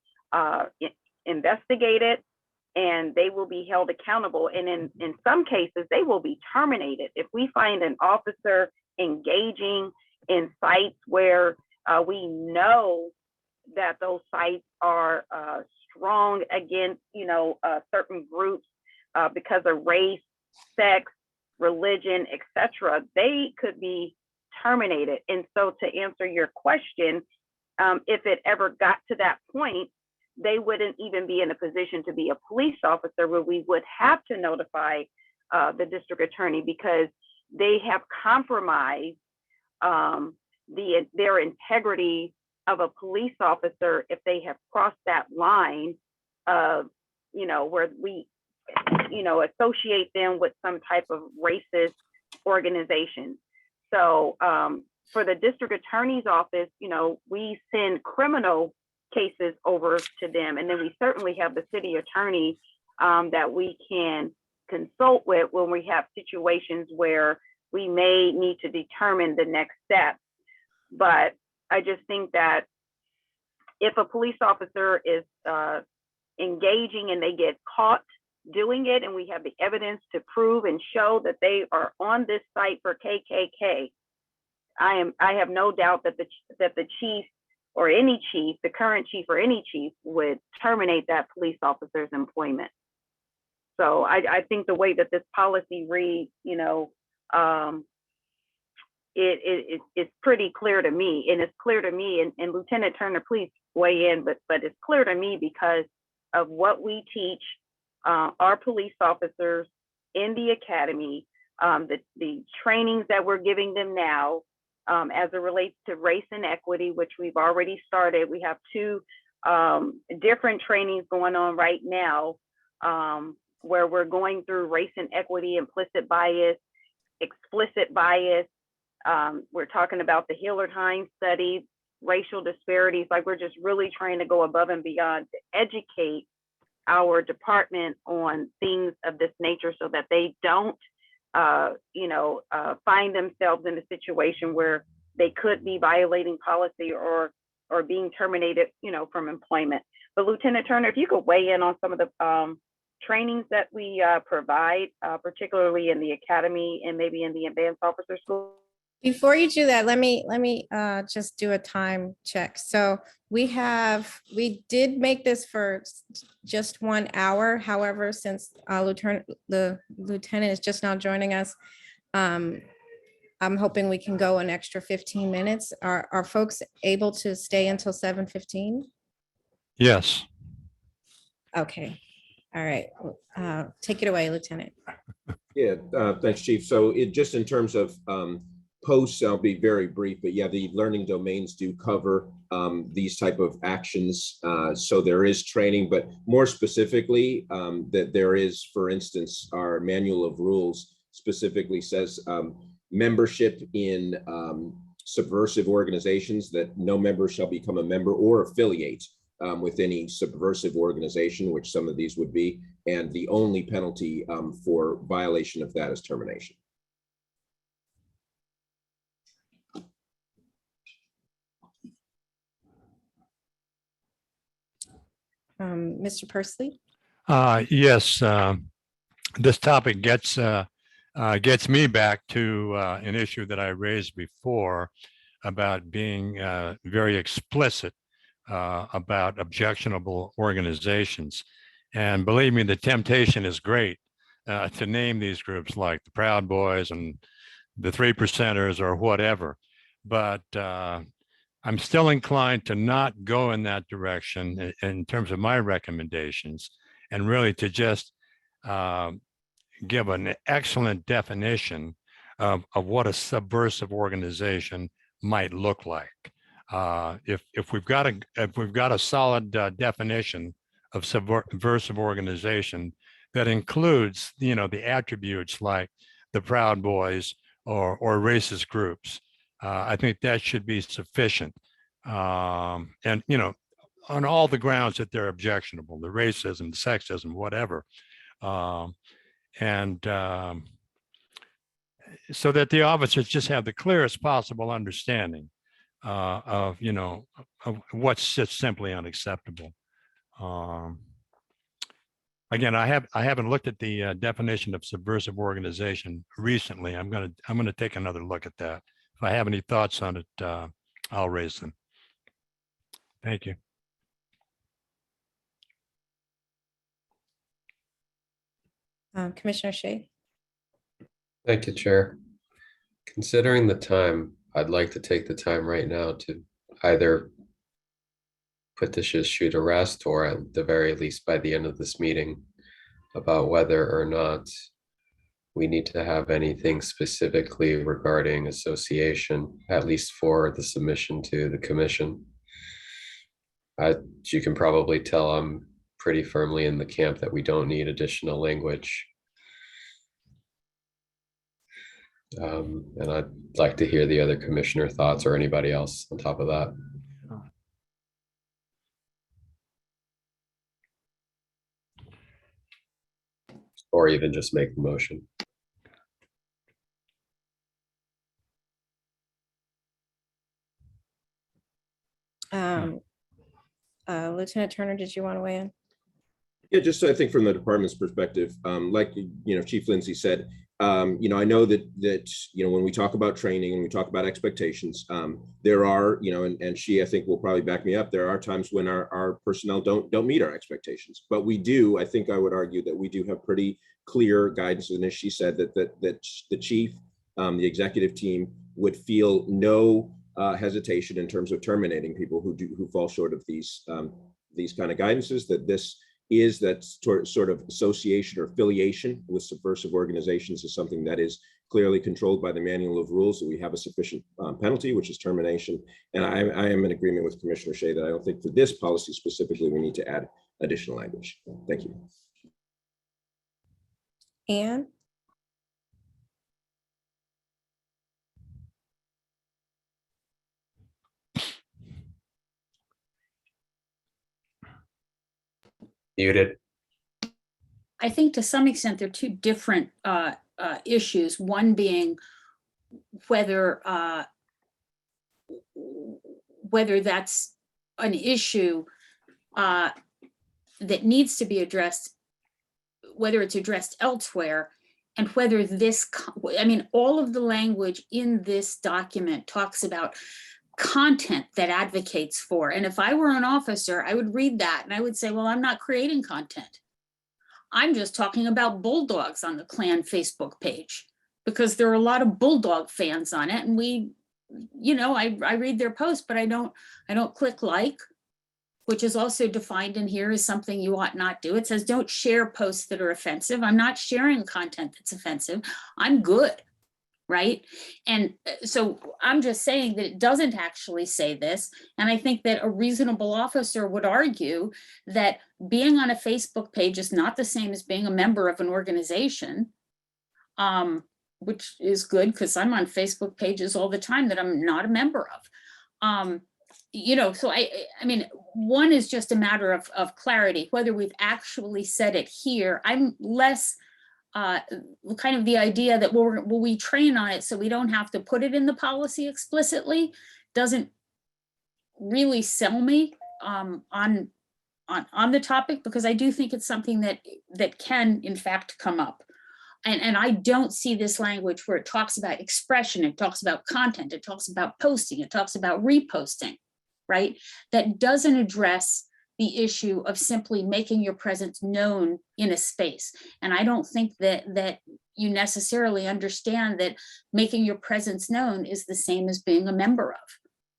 investigated, and they will be held accountable. And in some cases, they will be terminated. If we find an officer engaging in sites where we know that those sites are strong against, certain groups because of race, sex, religion, etc., they could be terminated. And so, to answer your question, if it ever got to that point, they wouldn't even be in a position to be a police officer, where we would have to notify the district attorney, because they have compromised their integrity of a police officer if they have crossed that line of, where we, associate them with some type of racist organization. So for the district attorney's office, we send criminal cases over to them. And then we certainly have the city attorney that we can consult with when we have situations where we may need to determine the next step. But I just think that if a police officer is engaging and they get caught doing it, and we have the evidence to prove and show that they are on this site for KKK, I have no doubt that the chief or any chief, the current chief or any chief, would terminate that police officer's employment. So I think the way that this policy reads, it's pretty clear to me, and it's clear to me, and Lieutenant Turner, please weigh in, but it's clear to me because of what we teach our police officers in the academy, the trainings that we're giving them now as it relates to race and equity, which we've already started. We have 2 different trainings going on right now where we're going through race and equity, implicit bias, explicit bias. We're talking about the Hillard-Hines study, racial disparities. Like, we're just really trying to go above and beyond to educate our department on things of this nature so that they don't, find themselves in a situation where they could be violating policy or being terminated, from employment. But Lieutenant Turner, if you could weigh in on some of the trainings that we provide, particularly in the academy and maybe in the advanced officer school. Before you do that, let me just do a time check. So we did make this for just 1 hour. However, since the lieutenant is just now joining us, I'm hoping we can go an extra 15 minutes. Are folks able to stay until 7:15? Yes. Okay. All right. Take it away, Lieutenant. Yeah, thanks, Chief. So just in terms of posts, I'll be very brief, but yeah, the learning domains do cover these type of actions. So there is training, but more specifically, that there is, for instance, our manual of rules specifically says membership in subversive organizations, that no member shall become a member or affiliate with any subversive organization, which some of these would be, and the only penalty for violation of that is termination. Mr. Persley? Yes, this topic gets me back to an issue that I raised before about being very explicit about objectionable organizations. And believe me, the temptation is great to name these groups like the Proud Boys and the 3%ers or whatever. But I'm still inclined to not go in that direction in terms of my recommendations, and really to just give an excellent definition of what a subversive organization might look like. If we've got a solid definition of subversive organization that includes, the attributes like the Proud Boys or racist groups, I think that should be sufficient. And, on all the grounds that they're objectionable, the racism, sexism, whatever. So that the officers just have the clearest possible understanding of what's just simply unacceptable. Again, I haven't looked at the definition of subversive organization recently. I'm gonna take another look at that. If I have any thoughts on it, I'll raise them. Thank you. Commissioner Shea? Thank you, Chair. Considering the time, I'd like to take the time right now to either put this issue to rest, or at the very least by the end of this meeting, about whether or not we need to have anything specifically regarding association, at least for the submission to the commission. As you can probably tell, I'm pretty firmly in the camp that we don't need additional language. And I'd like to hear the other commissioner thoughts or anybody else on top of that. Or even just make the motion. Lieutenant Turner, did you want to weigh in? Yeah, just I think from the department's perspective, like, Chief Lindsay said, I know that, when we talk about training and we talk about expectations, there are, and she, I think, will probably back me up. There are times when our personnel don't meet our expectations, but we do, I think I would argue that we do have pretty clear guidance. And as she said, that the chief, the executive team would feel no hesitation in terms of terminating people who fall short of these kind of guidances, that this is that sort of association or affiliation with subversive organizations is something that is clearly controlled by the manual of rules, that we have a sufficient penalty, which is termination. And I am in agreement with Commissioner Shea that I don't think for this policy specifically, we need to add additional language. Thank you. Anne? Muted. I think to some extent, they're two different issues. One being whether that's an issue that needs to be addressed, whether it's addressed elsewhere, and whether all of the language in this document talks about content that advocates for. And if I were an officer, I would read that and I would say, well, I'm not creating content. I'm just talking about Bulldogs on the Klan Facebook page because there are a lot of Bulldog fans on it. And I read their posts, but I don't click like, which is also defined in here as something you ought not do. It says don't share posts that are offensive. I'm not sharing content that's offensive. I'm good. Right. And so I'm just saying that it doesn't actually say this. And I think that a reasonable officer would argue that being on a Facebook page is not the same as being a member of an organization, which is good because I'm on Facebook pages all the time that I'm not a member of. So I mean, one is just a matter of clarity, whether we've actually said it here. I'm less kind of the idea that will we train on it so we don't have to put it in the policy explicitly doesn't really sell me on the topic, because I do think it's something that can in fact come up. And I don't see this language where it talks about expression, it talks about content, it talks about posting, it talks about reposting, right? That doesn't address the issue of simply making your presence known in a space. And I don't think that you necessarily understand that making your presence known is the same as being a member of,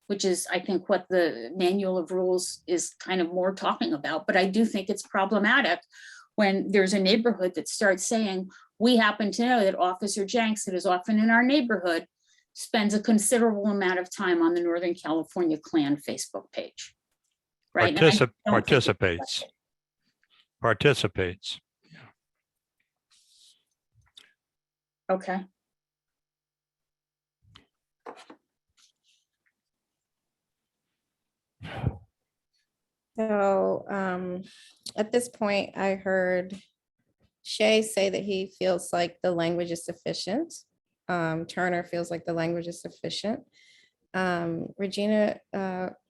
which is, I think, what the manual of rules is kind of more talking about. But I do think it's problematic when there's a neighborhood that starts saying, we happen to know that Officer Jenks, that is often in our neighborhood, spends a considerable amount of time on the Northern California Klan Facebook page. Right. Participates. Okay. So at this point, I heard Shay say that he feels like the language is sufficient. Turner feels like the language is sufficient. Regina,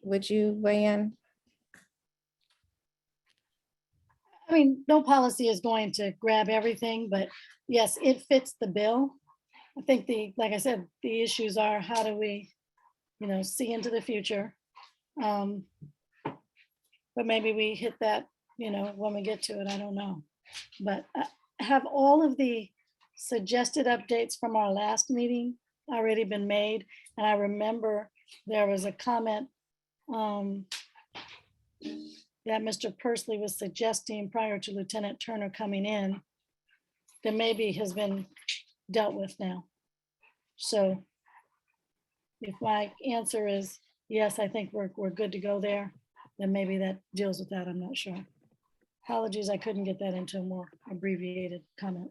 would you weigh in? I mean, no policy is going to grab everything, but yes, it fits the bill. I think like I said, the issues are how do we, see into the future? But maybe we hit that, when we get to it, I don't know. But have all of the suggested updates from our last meeting already been made? And I remember there was a comment that Mr. Pursley was suggesting prior to Lieutenant Turner coming in that maybe has been dealt with now. So if my answer is yes, I think we're good to go there, then maybe that deals with that. I'm not sure. Apologies, I couldn't get that into a more abbreviated comment.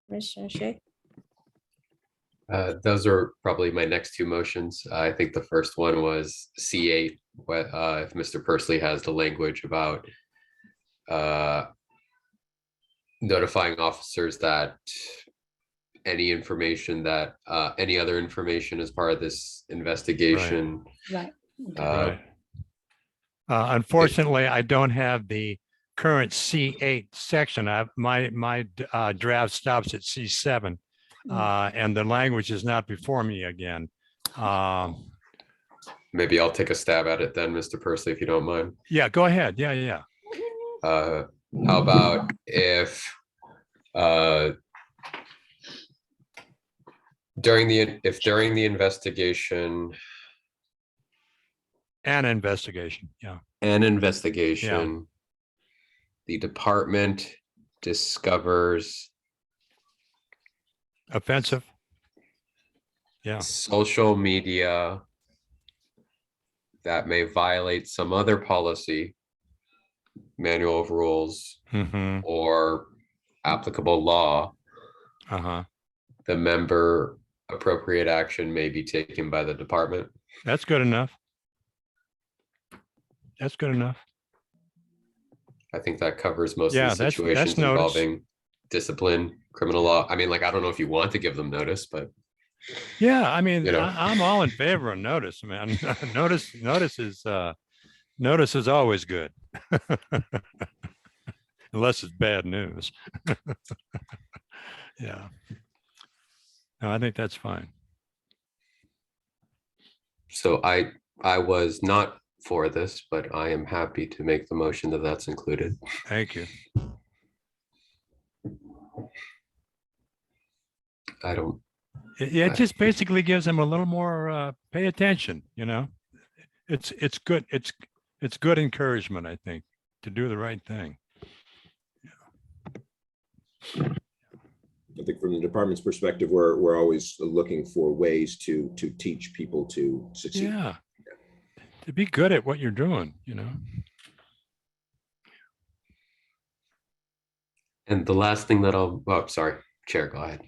Commissioner Shea? Those are probably my next two motions. I think the first one was C8, if Mr. Pursley has the language about notifying officers that any information that any other information as part of this investigation. Right. Right. Unfortunately, I don't have the current C8 section. My draft stops at C7. And the language is not before me again. Maybe I'll take a stab at it then, Mr. Pursley, if you don't mind. Yeah, go ahead. Yeah. How about if during the investigation, An investigation, yeah. the department discovers Offensive. Yeah. social media that may violate some other policy, manual of rules, Mm-hmm. or applicable law, the member appropriate action may be taken by the department. That's good enough. That's good enough. I think that covers most Yeah, of the that's situations notice. involving discipline, criminal law. I mean, like, I don't know if you want to give them notice, but Yeah, I mean, You know. I'm all in favor of notice, man. Notice is always good. Unless it's bad news. Yeah. No, I think that's fine. so I was not for this, but I am happy to make the motion that that's included. Thank you. I don't, It just basically gives them a little more pay attention, you know. It's good. It's good encouragement, I think, to do the right thing. I think from the department's perspective, we're always looking for ways to teach people to succeed. Yeah. To be good at what you're doing, you know. and the last thing that sorry, Chair, go ahead.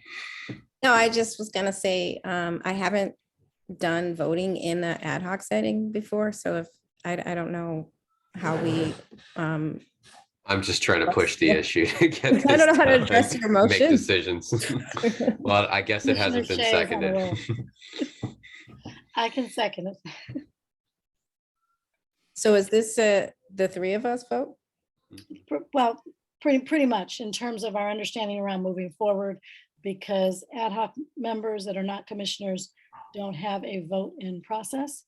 No, I just was gonna say, I haven't done voting in the ad hoc setting before, so if, I don't know how we, I'm just trying to push the issue to get I don't know this how to done, address your make motion. decisions. Well, I guess it hasn't been Commissioner Shea is on the seconded. roll. I can second it. So is this the three of us vote? Well, pretty much in terms of our understanding around moving forward, because ad hoc members that are not commissioners don't have a vote in process.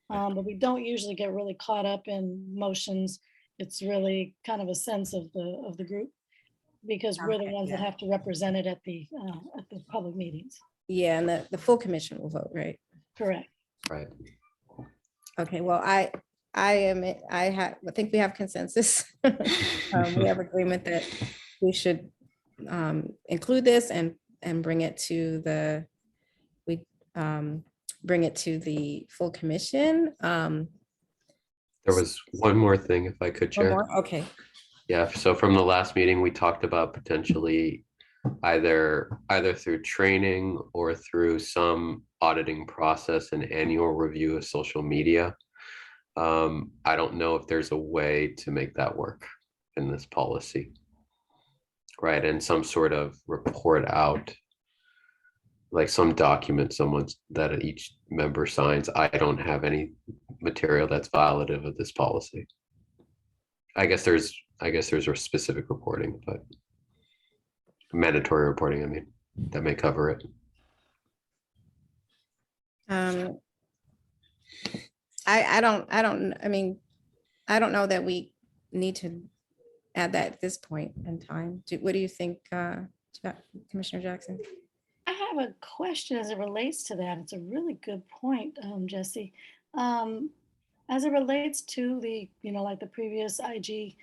But we don't usually get really caught up in motions. It's really kind of a sense of the group, because we're the Okay, ones that yeah. have to represent it at the public meetings. Yeah, and the full commission will vote, right? Correct. Right. Okay, well, I think we have consensus. We have agreement that we should include this and bring it to the, bring it to the full commission. There was one more thing, if I could, One Chair. more? Okay, Yeah, so from the last meeting, we talked about potentially either through training or through some auditing process and annual review of social media. I don't know if there's a way to make that work in this policy. Right, and some sort of report out, like some document that each member signs. I don't have any material that's violative of this policy. I guess there's a specific reporting, but mandatory reporting, I mean, that may cover it. I don't know that we need to add that at this point in time. What do you think, Commissioner Jackson? I have a question as it relates to that. It's a really good point, Jesse. As it relates to the, like the previous IG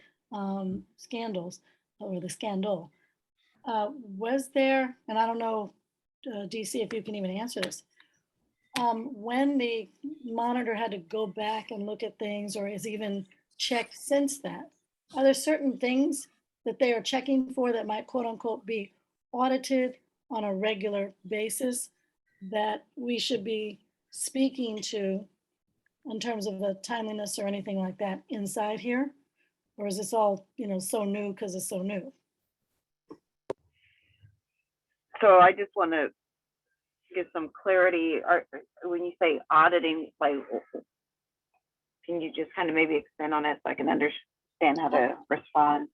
scandals, or the scandal. Was there, and I don't know, DC, if you can even answer this, when the monitor had to go back and look at things or is even checked since that, are there certain things that they are checking for that might quote unquote be audited on a regular basis that we should be speaking to in terms of the timeliness or anything like that inside here? Or is this all, so new because it's so new? So I just want to get some clarity. When you say auditing, like, can you just kind of maybe expand on that so I can understand how to respond?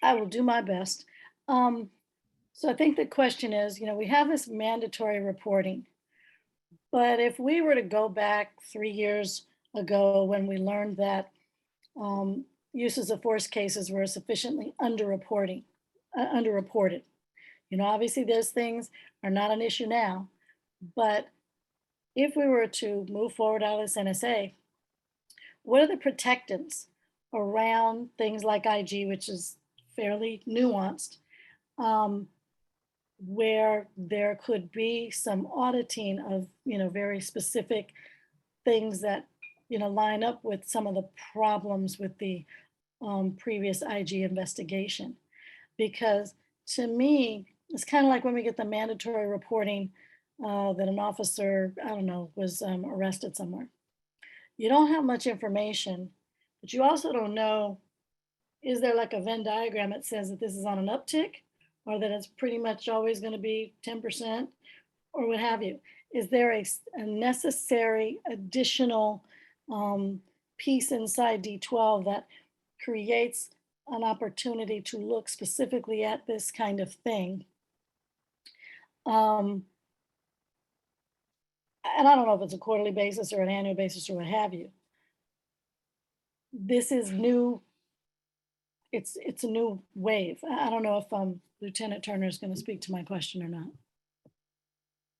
I will do my best. So I think the question is, we have this mandatory reporting, but if we were to go back 3 years ago when we learned that uses of force cases were sufficiently underreported. Obviously those things are not an issue now, but if we were to move forward out of this NSA, what are the protectants around things like IG, which is fairly nuanced, where there could be some auditing of, very specific things that, line up with some of the problems with the previous IG investigation? Because to me, it's kind of like when we get the mandatory reporting that an officer, I don't know, was arrested somewhere. You don't have much information, but you also don't know, is there like a Venn diagram that says that this is on an uptick or that it's pretty much always going to be 10% or what have you? Is there a necessary additional piece inside D12 that creates an opportunity to look specifically at this kind of thing? And I don't know if it's a quarterly basis or an annual basis or what have you. This is new. It's a new wave. I don't know if Lieutenant Turner is going to speak to my question or not.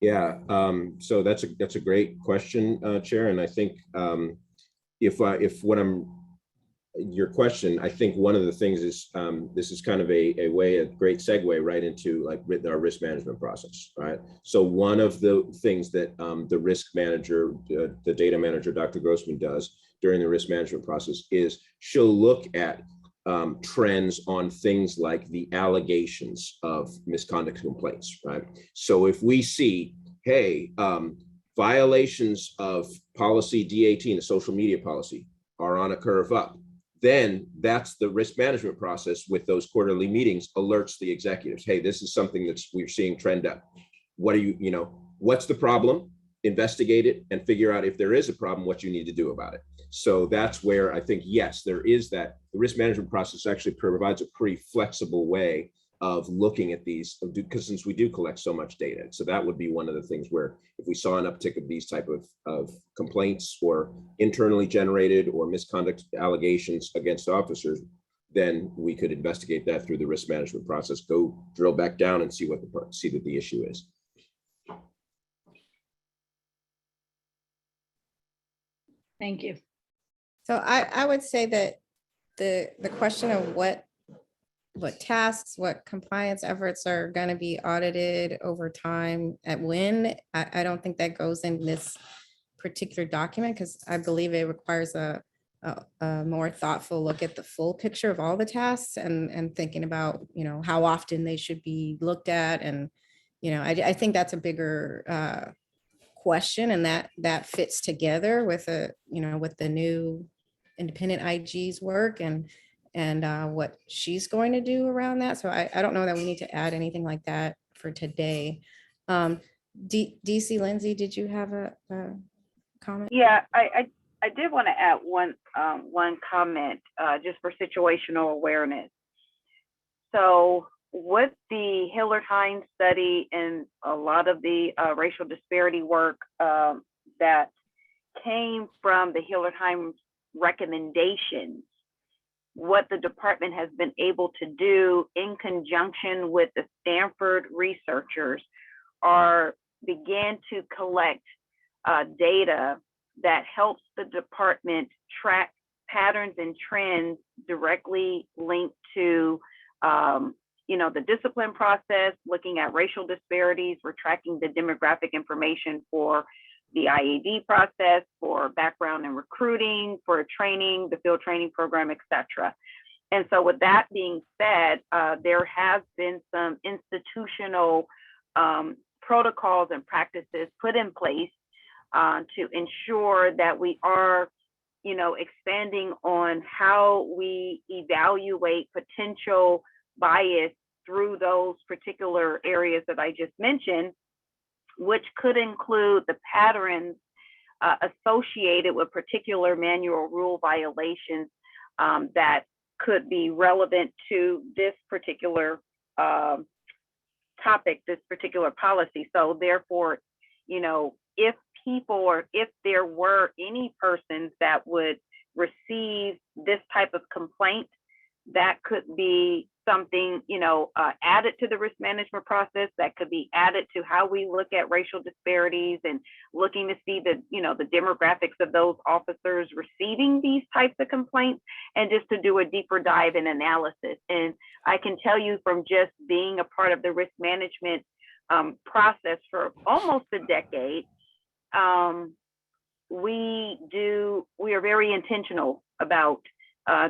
Yeah, so that's a great question, Chair. And I think your question, I think one of the things is this is kind of a great segue right into like our risk management process, right? So one of the things that the risk manager, the data manager, Dr. Grossman, does during the risk management process is she'll look at trends on things like the allegations of misconduct complaints, right? So if we see, hey, violations of policy D18, the social media policy, are on a curve up, then that's the risk management process with those quarterly meetings alerts the executives, hey, this is something that we're seeing trend up. What are what's the problem? Investigate it and figure out if there is a problem, what you need to do about it. So that's where I think, yes, there is that. The risk management process actually provides a pretty flexible way of looking at these, because since we do collect so much data. So that would be one of the things where if we saw an uptick of these type of complaints or internally generated or misconduct allegations against officers, then we could investigate that through the risk management process, go drill back down and see what the issue is. Thank you. So I would say that the question of what tasks, what compliance efforts are going to be audited over time at when, I don't think that goes in this particular document, because I believe it requires a more thoughtful look at the full picture of all the tasks and thinking about, how often they should be looked at. And, I think that's a bigger question, and that fits together with with the new independent IG's work and what she's going to do around that. So I don't know that we need to add anything like that for today. DC Lindsay, did you have a comment? Yeah, I did want to add one comment just for situational awareness. So with the Hillard-Hines study and a lot of the racial disparity work that came from the Hillard-Hines recommendations, what the department has been able to do in conjunction with the Stanford researchers are begin to collect data that helps the department track patterns and trends directly linked to the discipline process, looking at racial disparities. We're tracking the demographic information for the IAD process, for background and recruiting, for training, the field training program, et cetera. And so with that being said, there have been some institutional protocols and practices put in place to ensure that we are, expanding on how we evaluate potential bias through those particular areas that I just mentioned, which could include the patterns associated with particular manual rule violations that could be relevant to this particular topic, this particular policy. So therefore, if people, or if there were any persons that would receive this type of complaint, that could be something, added to the risk management process, that could be added to how we look at racial disparities and looking to see the demographics of those officers receiving these types of complaints, and just to do a deeper dive and analysis. And I can tell you from just being a part of the risk management process for almost a decade, we are very intentional about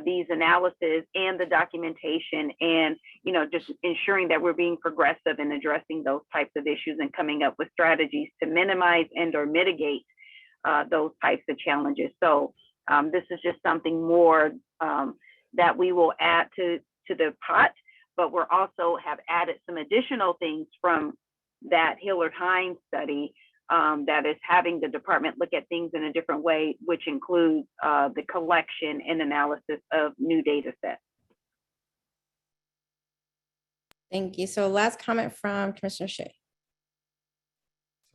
these analysis and the documentation, and just ensuring that we're being progressive in addressing those types of issues and coming up with strategies to minimize and or mitigate those types of challenges. So this is just something more that we will add to the pot, but we're also have added some additional things from that Hillard-Hines study that is having the department look at things in a different way, which includes the collection and analysis of new data sets. Thank you. So last comment from Commissioner Shea.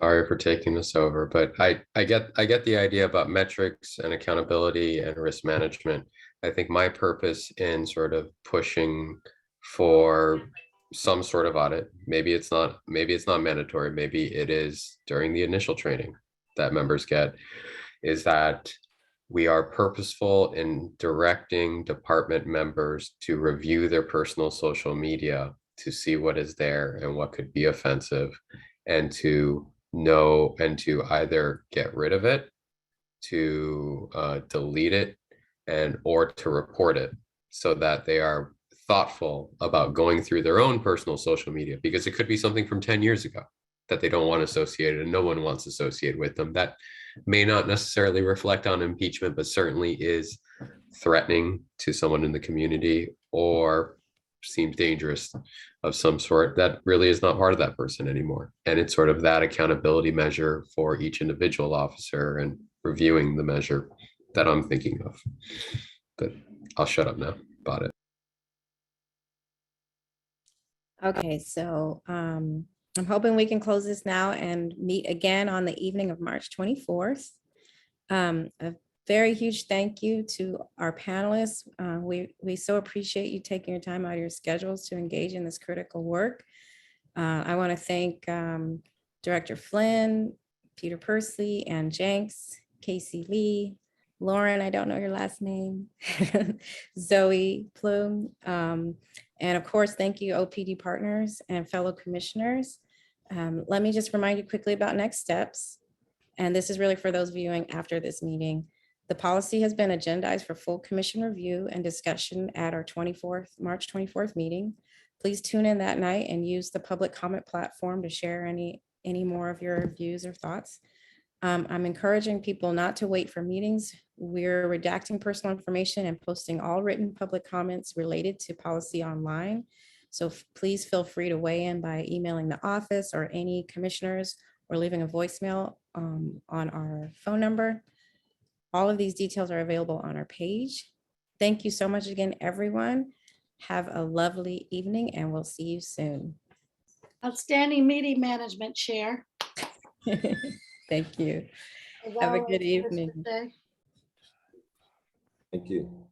Sorry for taking this over, but I get the idea about metrics and accountability and risk management. I think my purpose in sort of pushing for some sort of audit, maybe it's not mandatory, maybe it is during the initial training that members get, is that we are purposeful in directing department members to review their personal social media to see what is there and what could be offensive, and to know and to either get rid of it, to delete it, or to report it, so that they are thoughtful about going through their own personal social media, because it could be something from 10 years ago that they don't want associated and no one wants associated with them. That may not necessarily reflect on impeachment, but certainly is threatening to someone in the community or seems dangerous of some sort, that really is not part of that person anymore. And it's sort of that accountability measure for each individual officer and reviewing the measure that I'm thinking of. But I'll shut up now about it. Okay, so I'm hoping we can close this now and meet again on the evening of March 24th. A very huge thank you to our panelists. We so appreciate you taking your time out of your schedules to engage in this critical work. I want to thank Director Flynn, Peter Pursley, Ann Jenks, Casey Lee, Lauren, I don't know your last name, Zoe Plume, and of course, thank you OPD partners and fellow commissioners. Let me just remind you quickly about next steps. And this is really for those viewing after this meeting. The policy has been agendized for full commission review and discussion at our March 24th meeting. Please tune in that night and use the public comment platform to share any more of your views or thoughts. I'm encouraging people not to wait for meetings. We're redacting personal information and posting all written public comments related to policy online. So please feel free to weigh in by emailing the office or any commissioners, or leaving a voicemail on our phone number. All of these details are available on our page. Thank you so much again, everyone. Have a lovely evening and we'll see you soon. Outstanding meeting management, Chair. Thank you. As Have a always, good Mr. evening. Shea. Thank you.